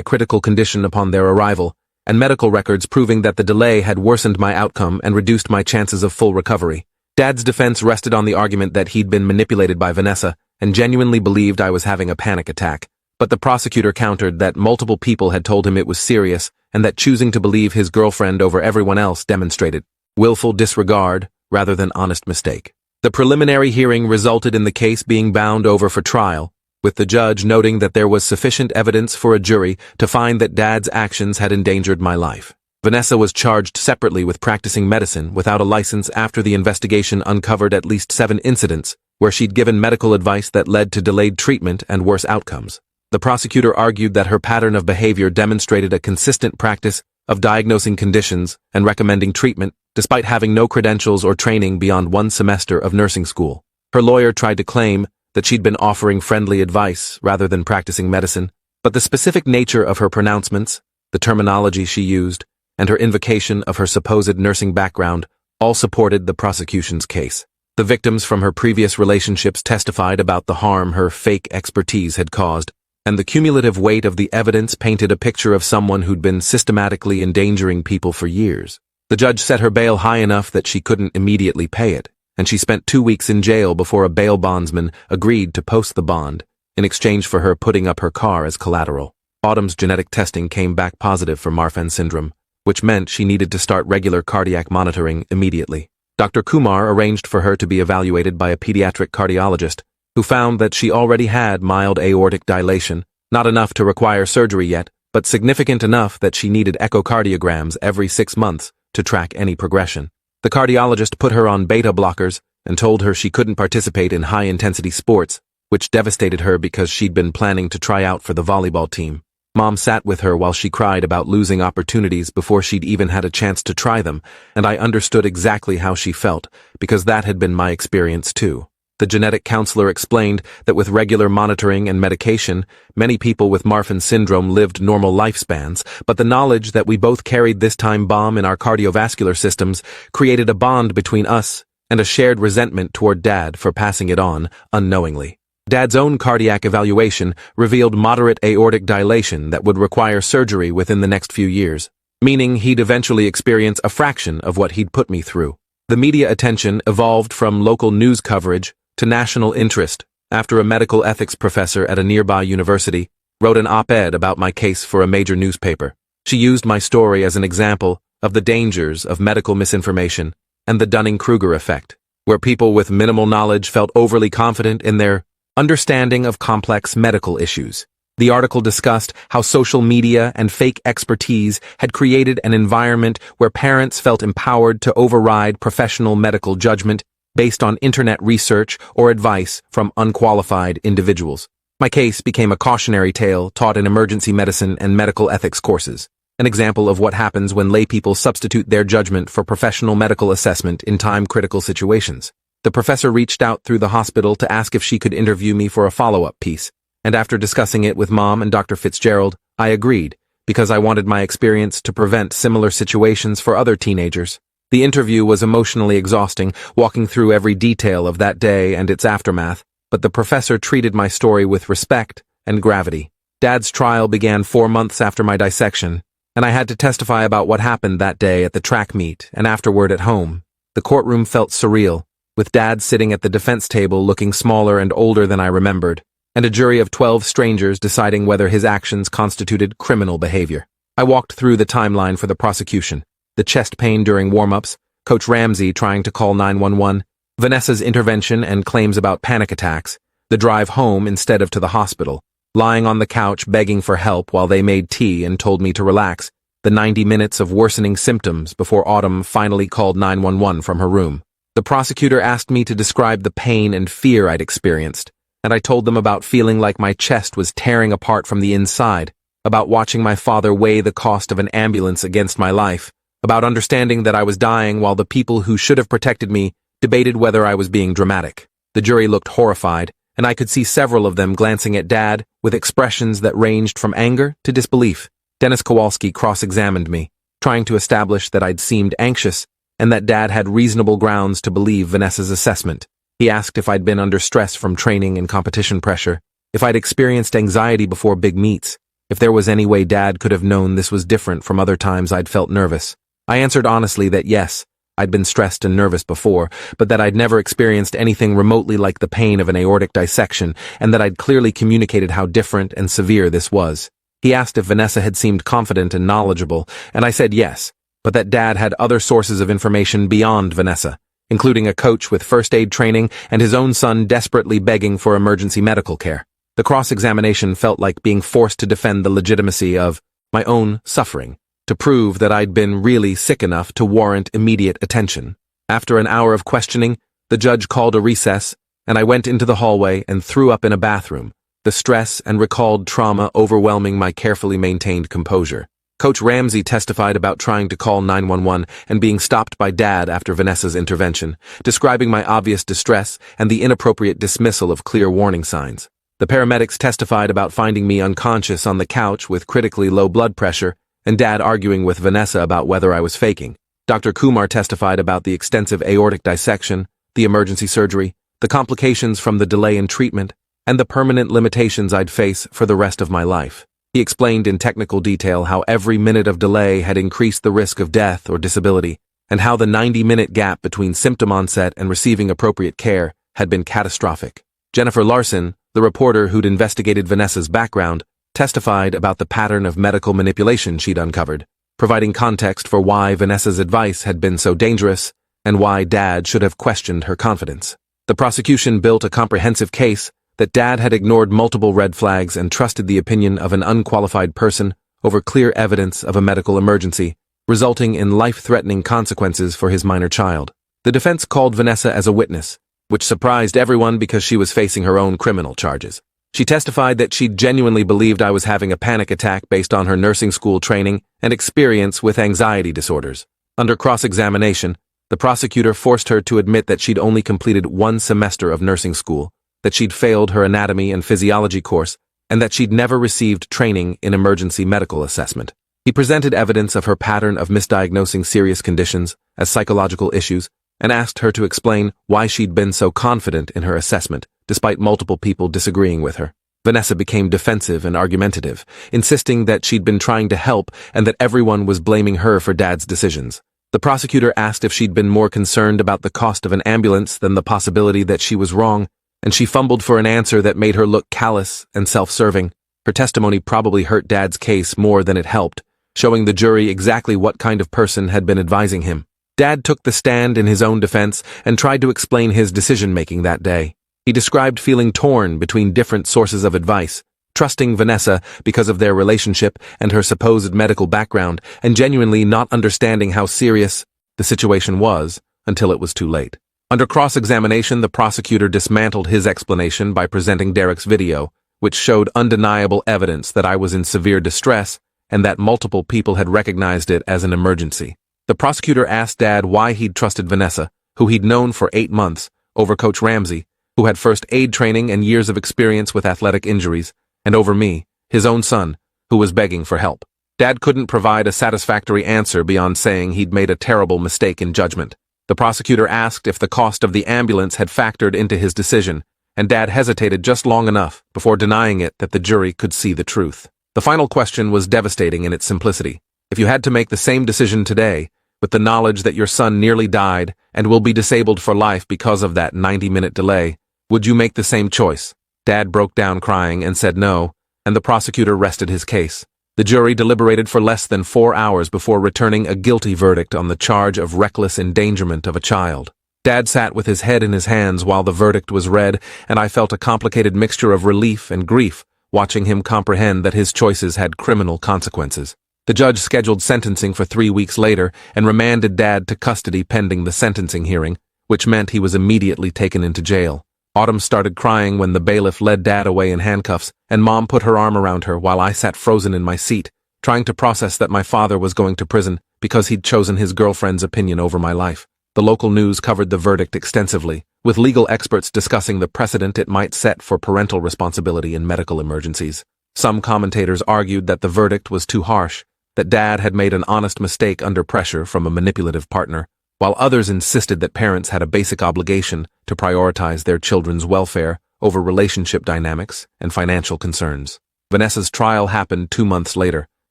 critical condition upon their arrival, and medical records proving that the delay had worsened my outcome and reduced my chances of full recovery. Dad's defense rested on the argument that he'd been manipulated by Vanessa and genuinely believed I was having a panic attack. But the prosecutor countered that multiple people had told him it was serious and that choosing to believe his girlfriend over everyone else demonstrated willful disregard rather than honest mistake. The preliminary hearing resulted in the case being bound over for trial, with the judge noting that there was sufficient evidence for a jury to find that Dad's actions had endangered my life. Vanessa was charged separately with practicing medicine without a license after the investigation uncovered at least 7 incidents where she'd given medical advice that led to delayed treatment and worse outcomes. The prosecutor argued that her pattern of behavior demonstrated a consistent practice of diagnosing conditions and recommending treatment despite having no credentials or training beyond 1 semester of nursing school. Her lawyer tried to claim that she'd been offering friendly advice rather than practicing medicine, but the specific nature of her pronouncements, the terminology she used, and her invocation of her supposed nursing background all supported the prosecution's case. The victims from her previous relationships testified about the harm her fake expertise had caused, and the cumulative weight of the evidence painted a picture of someone who'd been systematically endangering people for years. The judge set her bail high enough that she couldn't immediately pay it, and she spent 2 weeks in jail before a bail bondsman agreed to post the bond, in exchange for her putting up her car as collateral. Autumn's genetic testing came back positive for Marfan syndrome, which meant she needed to start regular cardiac monitoring immediately. Dr. Kumar arranged for her to be evaluated by a pediatric cardiologist, who found that she already had mild aortic dilation, not enough to require surgery yet, but significant enough that she needed echocardiograms every 6 months to track any progression. The cardiologist put her on beta blockers and told her she couldn't participate in high-intensity sports, which devastated her because she'd been planning to try out for the volleyball team. Mom sat with her while she cried about losing opportunities before she'd even had a chance to try them, and I understood exactly how she felt, because that had been my experience too. The genetic counselor explained that with regular monitoring and medication, many people with Marfan syndrome lived normal lifespans, but the knowledge that we both carried this time bomb in our cardiovascular systems created a bond between us and a shared resentment toward Dad for passing it on unknowingly. Dad's own cardiac evaluation revealed moderate aortic dilation that would require surgery within the next few years, meaning he'd eventually experience a fraction of what he'd put me through. The media attention evolved from local news coverage to national interest after a medical ethics professor at a nearby university wrote an op-ed about my case for a major newspaper. She used my story as an example of the dangers of medical misinformation and the Dunning-Kruger effect, where people with minimal knowledge felt overly confident in their understanding of complex medical issues. The article discussed how social media and fake expertise had created an environment where parents felt empowered to override professional medical judgment based on internet research or advice from unqualified individuals. My case became a cautionary tale taught in emergency medicine and medical ethics courses, an example of what happens when laypeople substitute their judgment for professional medical assessment in time-critical situations. The professor reached out through the hospital to ask if she could interview me for a follow-up piece, and after discussing it with Mom and Dr. Fitzgerald, I agreed, because I wanted my experience to prevent similar situations for other teenagers. The interview was emotionally exhausting, walking through every detail of that day and its aftermath, but the professor treated my story with respect and gravity. Dad's trial began 4 months after my dissection, and I had to testify about what happened that day at the track meet and afterward at home. The courtroom felt surreal, with Dad sitting at the defense table looking smaller and older than I remembered, and a jury of 12 strangers deciding whether his actions constituted criminal behavior. I walked through the timeline for the prosecution: the chest pain during warm-ups, Coach Ramsey trying to call 911, Vanessa's intervention and claims about panic attacks, the drive home instead of to the hospital, lying on the couch begging for help while they made tea and told me to relax, the 90 minutes of worsening symptoms before Autumn finally called 911 from her room. The prosecutor asked me to describe the pain and fear I'd experienced, and I told them about feeling like my chest was tearing apart from the inside, about watching my father weigh the cost of an ambulance against my life, about understanding that I was dying while the people who should have protected me debated whether I was being dramatic. The jury looked horrified, and I could see several of them glancing at Dad with expressions that ranged from anger to disbelief. Dennis Kowalski cross-examined me, trying to establish that I'd seemed anxious and that Dad had reasonable grounds to believe Vanessa's assessment. He asked if I'd been under stress from training and competition pressure, if I'd experienced anxiety before big meets, if there was any way Dad could have known this was different from other times I'd felt nervous. I answered honestly that yes, I'd been stressed and nervous before, but that I'd never experienced anything remotely like the pain of an aortic dissection, and that I'd clearly communicated how different and severe this was. He asked if Vanessa had seemed confident and knowledgeable, and I said yes, but that Dad had other sources of information beyond Vanessa, including a coach with first aid training and his own son desperately begging for emergency medical care. The cross-examination felt like being forced to defend the legitimacy of my own suffering, to prove that I'd been really sick enough to warrant immediate attention. After an hour of questioning, the judge called a recess, and I went into the hallway and threw up in a bathroom, the stress and recalled trauma overwhelming my carefully maintained composure. Coach Ramsey testified about trying to call 911 and being stopped by Dad after Vanessa's intervention, describing my obvious distress and the inappropriate dismissal of clear warning signs. The paramedics testified about finding me unconscious on the couch with critically low blood pressure, and Dad arguing with Vanessa about whether I was faking. Dr. Kumar testified about the extensive aortic dissection, the emergency surgery, the complications from the delay in treatment, and the permanent limitations I'd face for the rest of my life. He explained in technical detail how every minute of delay had increased the risk of death or disability, and how the 90-minute gap between symptom onset and receiving appropriate care had been catastrophic. Jennifer Larson, the reporter who'd investigated Vanessa's background, testified about the pattern of medical manipulation she'd uncovered, providing context for why Vanessa's advice had been so dangerous and why Dad should have questioned her confidence. The prosecution built a comprehensive case that Dad had ignored multiple red flags and trusted the opinion of an unqualified person over clear evidence of a medical emergency, resulting in life-threatening consequences for his minor child. The defense called Vanessa as a witness, which surprised everyone because she was facing her own criminal charges. She testified that she genuinely believed I was having a panic attack based on her nursing school training and experience with anxiety disorders. Under cross-examination, the prosecutor forced her to admit that she'd only completed one semester of nursing school, that she'd failed her anatomy and physiology course, and that she'd never received training in emergency medical assessment. He presented evidence of her pattern of misdiagnosing serious conditions as psychological issues and asked her to explain why she'd been so confident in her assessment, despite multiple people disagreeing with her. Vanessa became defensive and argumentative, insisting that she'd been trying to help and that everyone was blaming her for Dad's decisions. The prosecutor asked if she'd been more concerned about the cost of an ambulance than the possibility that she was wrong, and she fumbled for an answer that made her look callous and self-serving. Her testimony probably hurt Dad's case more than it helped, showing the jury exactly what kind of person had been advising him. Dad took the stand in his own defense and tried to explain his decision-making that day. He described feeling torn between different sources of advice, trusting Vanessa because of their relationship and her supposed medical background, and genuinely not understanding how serious the situation was until it was too late. Under cross-examination, the prosecutor dismantled his explanation by presenting Derek's video, which showed undeniable evidence that I was in severe distress and that multiple people had recognized it as an emergency. The prosecutor asked Dad why he'd trusted Vanessa, who he'd known for 8 months, over Coach Ramsey, who had first aid training and years of experience with athletic injuries, and over me, his own son, who was begging for help. Dad couldn't provide a satisfactory answer beyond saying he'd made a terrible mistake in judgment. The prosecutor asked if the cost of the ambulance had factored into his decision, and Dad hesitated just long enough before denying it that the jury could see the truth. The final question was devastating in its simplicity. If you had to make the same decision today, with the knowledge that your son nearly died and will be disabled for life because of that 90-minute delay, would you make the same choice? Dad broke down crying and said no, and the prosecutor rested his case. The jury deliberated for less than 4 hours before returning a guilty verdict on the charge of reckless endangerment of a child. Dad sat with his head in his hands while the verdict was read, and I felt a complicated mixture of relief and grief watching him comprehend that his choices had criminal consequences. The judge scheduled sentencing for 3 weeks later and remanded Dad to custody pending the sentencing hearing, which meant he was immediately taken into jail. Autumn started crying when the bailiff led Dad away in handcuffs, and Mom put her arm around her while I sat frozen in my seat, trying to process that my father was going to prison because he'd chosen his girlfriend's opinion over my life. The local news covered the verdict extensively, with legal experts discussing the precedent it might set for parental responsibility in medical emergencies. Some commentators argued that the verdict was too harsh, that Dad had made an honest mistake under pressure from a manipulative partner, while others insisted that parents had a basic obligation to prioritize their children's welfare over relationship dynamics and financial concerns. Vanessa's trial happened 2 months later,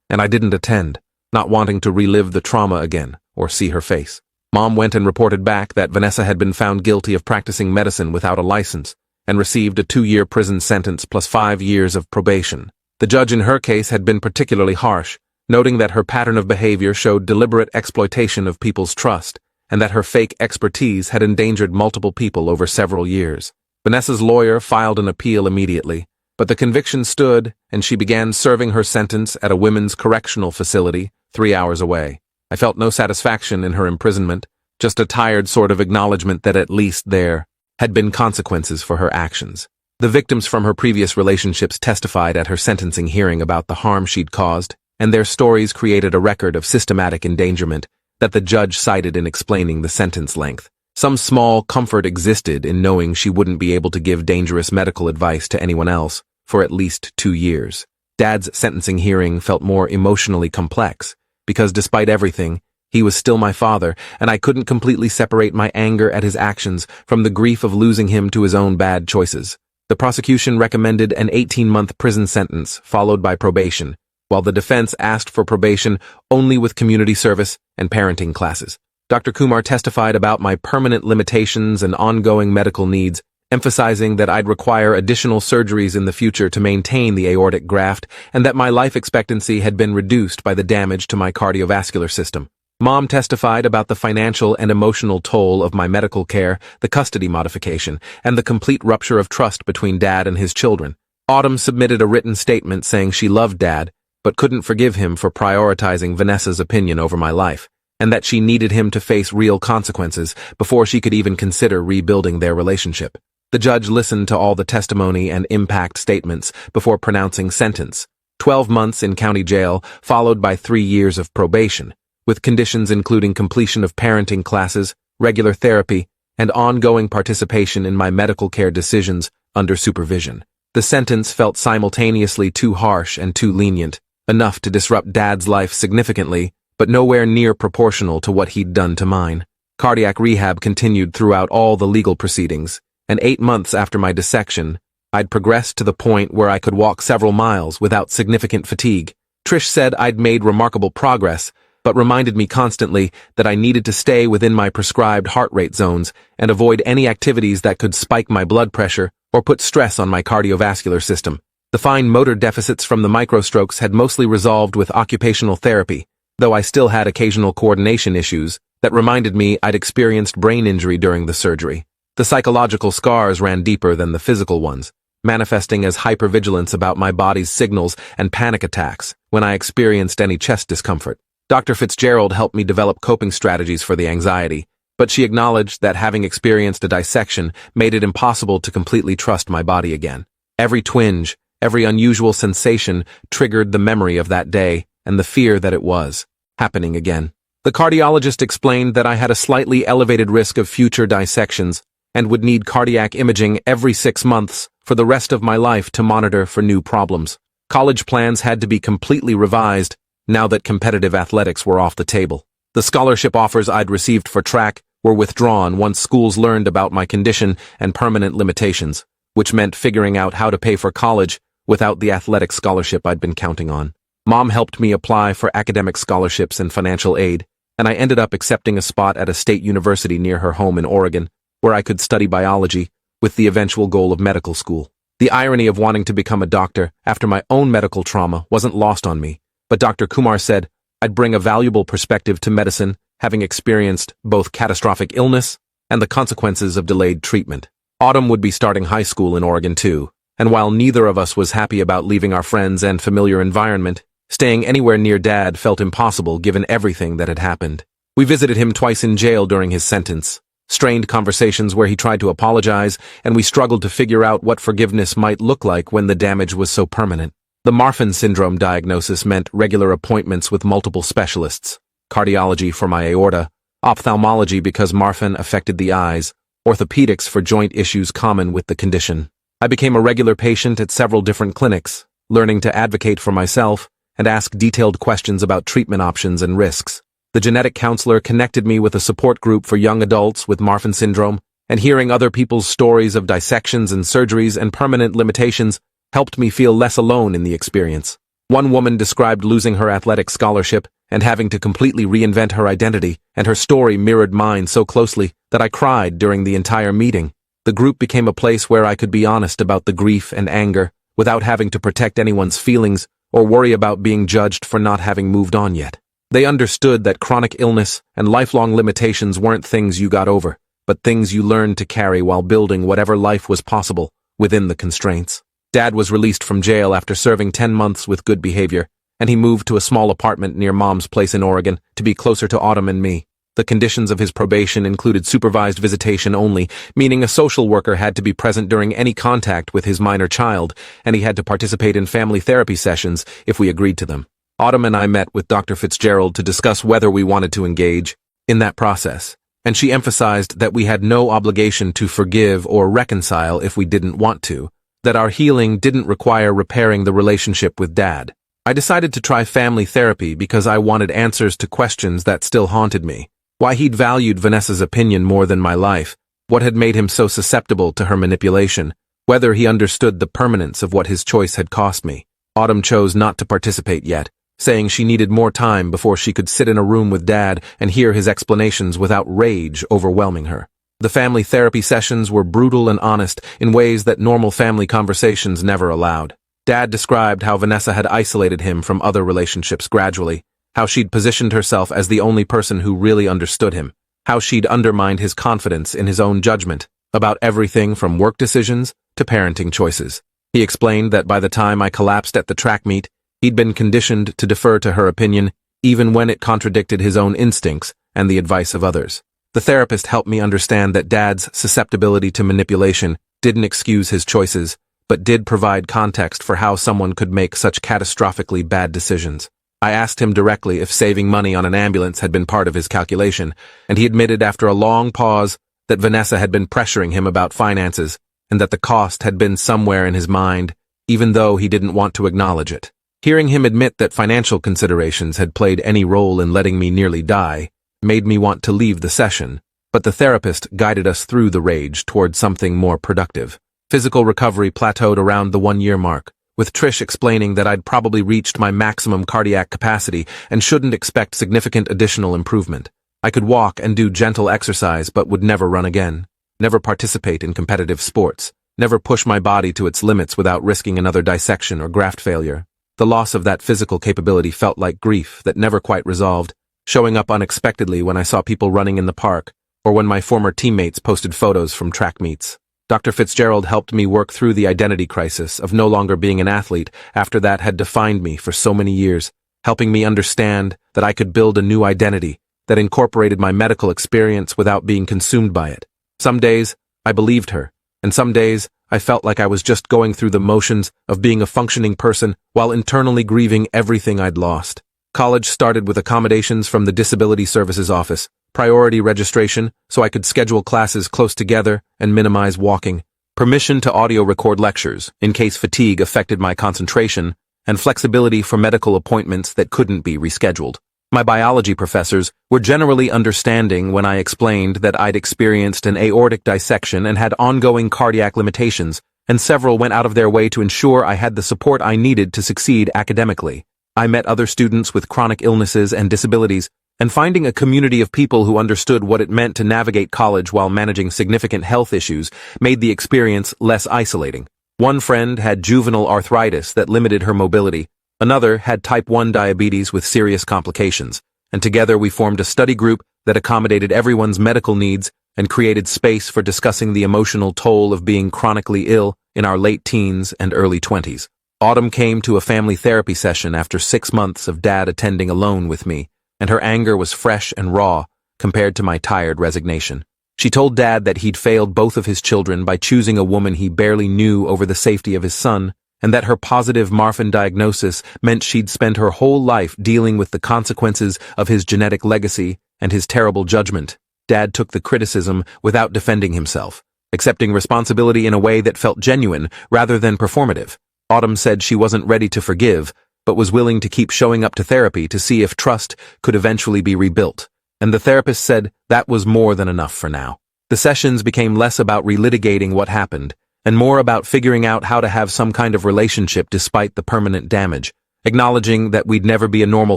and I didn't attend, not wanting to relive the trauma again or see her face. Mom went and reported back that Vanessa had been found guilty of practicing medicine without a license and received a 2-year prison sentence plus 5 years of probation. The judge in her case had been particularly harsh, noting that her pattern of behavior showed deliberate exploitation of people's trust and that her fake expertise had endangered multiple people over several years. Vanessa's lawyer filed an appeal immediately, but the conviction stood and she began serving her sentence at a women's correctional facility 3 hours away. I felt no satisfaction in her imprisonment, just a tired sort of acknowledgement that at least there had been consequences for her actions. The victims from her previous relationships testified at her sentencing hearing about the harm she'd caused, and their stories created a record of systematic endangerment that the judge cited in explaining the sentence length. Some small comfort existed in knowing she wouldn't be able to give dangerous medical advice to anyone else for at least 2 years. Dad's sentencing hearing felt more emotionally complex, because despite everything, he was still my father, and I couldn't completely separate my anger at his actions from the grief of losing him to his own bad choices. The prosecution recommended an 18-month prison sentence, followed by probation, while the defense asked for probation only with community service and parenting classes. Dr. Kumar testified about my permanent limitations and ongoing medical needs, emphasizing that I'd require additional surgeries in the future to maintain the aortic graft and that my life expectancy had been reduced by the damage to my cardiovascular system. Mom testified about the financial and emotional toll of my medical care, the custody modification, and the complete rupture of trust between Dad and his children. Autumn submitted a written statement saying she loved Dad, but couldn't forgive him for prioritizing Vanessa's opinion over my life, and that she needed him to face real consequences before she could even consider rebuilding their relationship. The judge listened to all the testimony and impact statements before pronouncing sentence: 12 months in county jail, followed by 3 years of probation, with conditions including completion of parenting classes, regular therapy, and ongoing participation in my medical care decisions under supervision. The sentence felt simultaneously too harsh and too lenient, enough to disrupt Dad's life significantly, but nowhere near proportional to what he'd done to mine. Cardiac rehab continued throughout all the legal proceedings, and 8 months after my dissection, I'd progressed to the point where I could walk several miles without significant fatigue. Trish said I'd made remarkable progress, but reminded me constantly that I needed to stay within my prescribed heart rate zones and avoid any activities that could spike my blood pressure or put stress on my cardiovascular system. The fine motor deficits from the microstrokes had mostly resolved with occupational therapy, though I still had occasional coordination issues that reminded me I'd experienced brain injury during the surgery. The psychological scars ran deeper than the physical ones, manifesting as hypervigilance about my body's signals and panic attacks when I experienced any chest discomfort. Dr. Fitzgerald helped me develop coping strategies for the anxiety, but she acknowledged that having experienced a dissection made it impossible to completely trust my body again. Every twinge, every unusual sensation triggered the memory of that day and the fear that it was happening again. The cardiologist explained that I had a slightly elevated risk of future dissections and would need cardiac imaging every 6 months for the rest of my life to monitor for new problems. College plans had to be completely revised now that competitive athletics were off the table. The scholarship offers I'd received for track were withdrawn once schools learned about my condition and permanent limitations, which meant figuring out how to pay for college without the athletic scholarship I'd been counting on. Mom helped me apply for academic scholarships and financial aid, and I ended up accepting a spot at a state university near her home in Oregon, where I could study biology with the eventual goal of medical school. The irony of wanting to become a doctor after my own medical trauma wasn't lost on me, But Dr. Kumar said I'd bring a valuable perspective to medicine, having experienced both catastrophic illness and the consequences of delayed treatment. Autumn would be starting high school in Oregon too, and while neither of us was happy about leaving our friends and familiar environment, staying anywhere near Dad felt impossible given everything that had happened. We visited him twice in jail during his sentence, strained conversations where he tried to apologize, and we struggled to figure out what forgiveness might look like when the damage was so permanent. The Marfan syndrome diagnosis meant regular appointments with multiple specialists, cardiology for my aorta, ophthalmology because Marfan affected the eyes, orthopedics for joint issues common with the condition. I became a regular patient at several different clinics, learning to advocate for myself and ask detailed questions about treatment options and risks. The genetic counselor connected me with a support group for young adults with Marfan syndrome, and hearing other people's stories of dissections and surgeries and permanent limitations helped me feel less alone in the experience. One woman described losing her athletic scholarship and having to completely reinvent her identity, and her story mirrored mine so closely that I cried during the entire meeting. The group became a place where I could be honest about the grief and anger without having to protect anyone's feelings or worry about being judged for not having moved on yet. They understood that chronic illness and lifelong limitations weren't things you got over, but things you learned to carry while building whatever life was possible within the constraints. Dad was released from jail after serving 10 months with good behavior, and he moved to a small apartment near Mom's place in Oregon to be closer to Autumn and me. The conditions of his probation included supervised visitation only, meaning a social worker had to be present during any contact with his minor child, and he had to participate in family therapy sessions if we agreed to them. Autumn and I met with Dr. Fitzgerald to discuss whether we wanted to engage in that process, and she emphasized that we had no obligation to forgive or reconcile if we didn't want to, that our healing didn't require repairing the relationship with Dad. I decided to try family therapy because I wanted answers to questions that still haunted me. Why he'd valued Vanessa's opinion more than my life, what had made him so susceptible to her manipulation, whether he understood the permanence of what his choice had cost me. Autumn chose not to participate yet, saying she needed more time before she could sit in a room with Dad and hear his explanations without rage overwhelming her. The family therapy sessions were brutal and honest in ways that normal family conversations never allowed. Dad described how Vanessa had isolated him from other relationships gradually, how she'd positioned herself as the only person who really understood him, how she'd undermined his confidence in his own judgment about everything from work decisions to parenting choices. He explained that by the time I collapsed at the track meet, he'd been conditioned to defer to her opinion, even when it contradicted his own instincts and the advice of others. The therapist helped me understand that Dad's susceptibility to manipulation didn't excuse his choices, but did provide context for how someone could make such catastrophically bad decisions. I asked him directly if saving money on an ambulance had been part of his calculation, and he admitted after a long pause that Vanessa had been pressuring him about finances, and that the cost had been somewhere in his mind, even though he didn't want to acknowledge it. Hearing him admit that financial considerations had played any role in letting me nearly die made me want to leave the session, but the therapist guided us through the rage toward something more productive. Physical recovery plateaued around the 1-year mark, with Trish explaining that I'd probably reached my maximum cardiac capacity and shouldn't expect significant additional improvement. I could walk and do gentle exercise but would never run again, never participate in competitive sports, never push my body to its limits without risking another dissection or graft failure. The loss of that physical capability felt like grief that never quite resolved, showing up unexpectedly when I saw people running in the park or when my former teammates posted photos from track meets. Dr. Fitzgerald helped me work through the identity crisis of no longer being an athlete after that had defined me for so many years, helping me understand that I could build a new identity that incorporated my medical experience without being consumed by it. Some days, I believed her, and some days, I felt like I was just going through the motions of being a functioning person while internally grieving everything I'd lost. College started with accommodations from the Disability Services Office, priority registration so I could schedule classes close together and minimize walking, permission to audio record lectures in case fatigue affected my concentration, and flexibility for medical appointments that couldn't be rescheduled. My biology professors were generally understanding when I explained that I'd experienced an aortic dissection and had ongoing cardiac limitations, and several went out of their way to ensure I had the support I needed to succeed academically. I met other students with chronic illnesses and disabilities, and finding a community of people who understood what it meant to navigate college while managing significant health issues made the experience less isolating. One friend had juvenile arthritis that limited her mobility, Another had type 1 diabetes with serious complications, and together we formed a study group that accommodated everyone's medical needs and created space for discussing the emotional toll of being chronically ill in our late teens and early 20s. Autumn came to a family therapy session after 6 months of Dad attending alone with me, and her anger was fresh and raw compared to my tired resignation. She told Dad that he'd failed both of his children by choosing a woman he barely knew over the safety of his son, and that her positive Marfan diagnosis meant she'd spend her whole life dealing with the consequences of his genetic legacy and his terrible judgment. Dad took the criticism without defending himself, accepting responsibility in a way that felt genuine rather than performative. Autumn said she wasn't ready to forgive, but was willing to keep showing up to therapy to see if trust could eventually be rebuilt. And the therapist said that was more than enough for now. The sessions became less about relitigating what happened, and more about figuring out how to have some kind of relationship despite the permanent damage, acknowledging that we'd never be a normal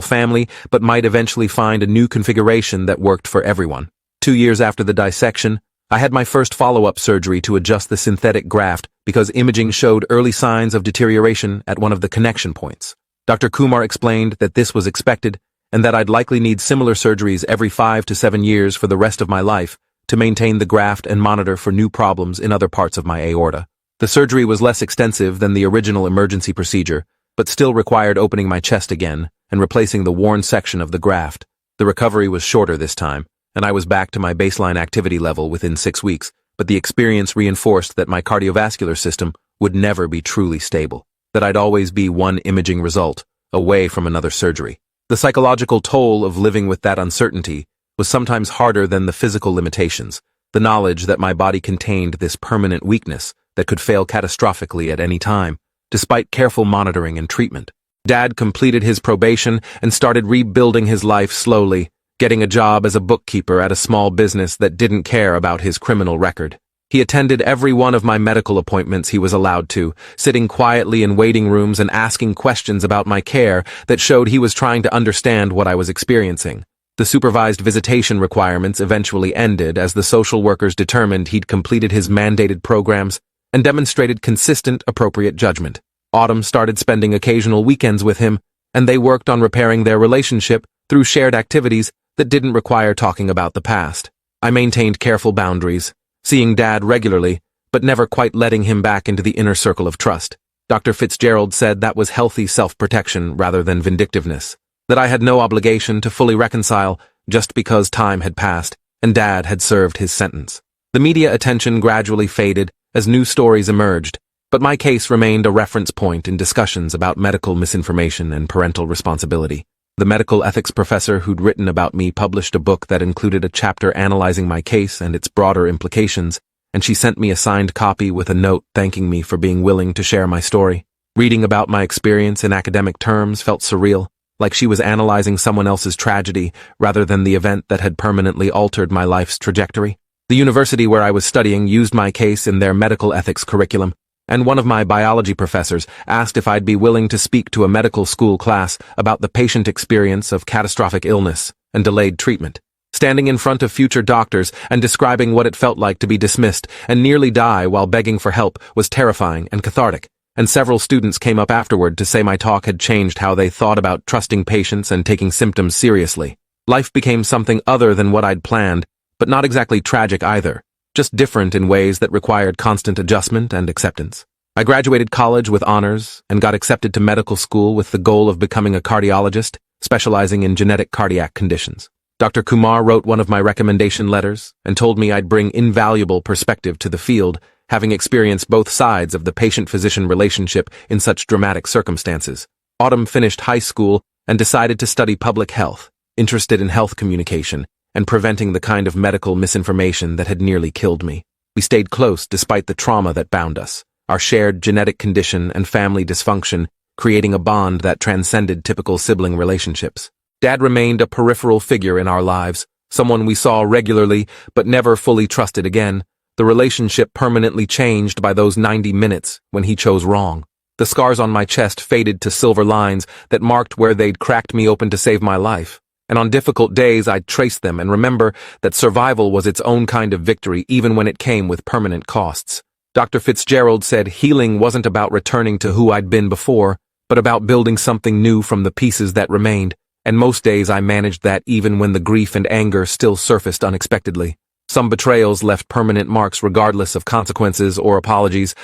family, but might eventually find a new configuration that worked for everyone. 2 years after the dissection, I had my first follow-up surgery to adjust the synthetic graft because imaging showed early signs of deterioration at one of the connection points. Dr. Kumar explained that this was expected and that I'd likely need similar surgeries every 5 to 7 years for the rest of my life to maintain the graft and monitor for new problems in other parts of my aorta. The surgery was less extensive than the original emergency procedure, but still required opening my chest again and replacing the worn section of the graft. The recovery was shorter this time, and I was back to my baseline activity level within 6 weeks, but the experience reinforced that my cardiovascular system would never be truly stable, that I'd always be one imaging result away from another surgery. The psychological toll of living with that uncertainty was sometimes harder than the physical limitations, the knowledge that my body contained this permanent weakness that could fail catastrophically at any time, despite careful monitoring and treatment. Dad completed his probation and started rebuilding his life slowly, getting a job as a bookkeeper at a small business that didn't care about his criminal record. He attended every one of my medical appointments he was allowed to, sitting quietly in waiting rooms and asking questions about my care that showed he was trying to understand what I was experiencing. The supervised visitation requirements eventually ended as the social workers determined he'd completed his mandated programs and demonstrated consistent, appropriate judgment. Autumn started spending occasional weekends with him, and they worked on repairing their relationship through shared activities that didn't require talking about the past. I maintained careful boundaries, seeing Dad regularly, but never quite letting him back into the inner circle of trust. Dr. Fitzgerald said that was healthy self-protection rather than vindictiveness, that I had no obligation to fully reconcile just because time had passed and Dad had served his sentence. The media attention gradually faded as new stories emerged, but my case remained a reference point in discussions about medical misinformation and parental responsibility. The medical ethics professor who'd written about me published a book that included a chapter analyzing my case and its broader implications, and she sent me a signed copy with a note thanking me for being willing to share my story. Reading about my experience in academic terms felt surreal, like she was analyzing someone else's tragedy rather than the event that had permanently altered my life's trajectory. The university where I was studying used my case in their medical ethics curriculum, and one of my biology professors asked if I'd be willing to speak to a medical school class about the patient experience of catastrophic illness and delayed treatment. Standing in front of future doctors and describing what it felt like to be dismissed and nearly die while begging for help was terrifying and cathartic, and several students came up afterward to say my talk had changed how they thought about trusting patients and taking symptoms seriously. Life became something other than what I'd planned, but not exactly tragic either, just different in ways that required constant adjustment and acceptance. I graduated college with honors and got accepted to medical school with the goal of becoming a cardiologist, specializing in genetic cardiac conditions. Dr. Kumar wrote one of my recommendation letters and told me I'd bring invaluable perspective to the field, having experienced both sides of the patient-physician relationship in such dramatic circumstances. Autumn finished high school and decided to study public health, interested in health communication and preventing the kind of medical misinformation that had nearly killed me. We stayed close despite the trauma that bound us, our shared genetic condition and family dysfunction creating a bond that transcended typical sibling relationships. Dad remained a peripheral figure in our lives, someone we saw regularly but never fully trusted again. The relationship permanently changed by those 90 minutes when he chose wrong. The scars on my chest faded to silver lines that marked where they'd cracked me open to save my life. And on difficult days I'd trace them and remember that survival was its own kind of victory even when it came with permanent costs. Dr. Fitzgerald said healing wasn't about returning to who I'd been before, but about building something new from the pieces that remained, and most days I managed that even when the grief and anger still surfaced unexpectedly. Some betrayals left permanent marks regardless of consequences or apologies,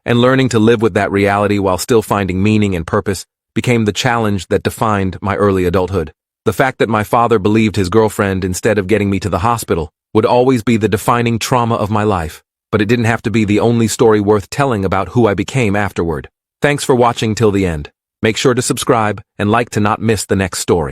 and learning to live with that reality while still finding meaning and purpose became the challenge that defined my early adulthood. The fact that my father believed his girlfriend instead of getting me to the hospital would always be the defining trauma of my life, but it didn't have to be the only story worth telling about who I became afterward. Thanks for watching till the end. Make sure to subscribe and like to not miss the next story.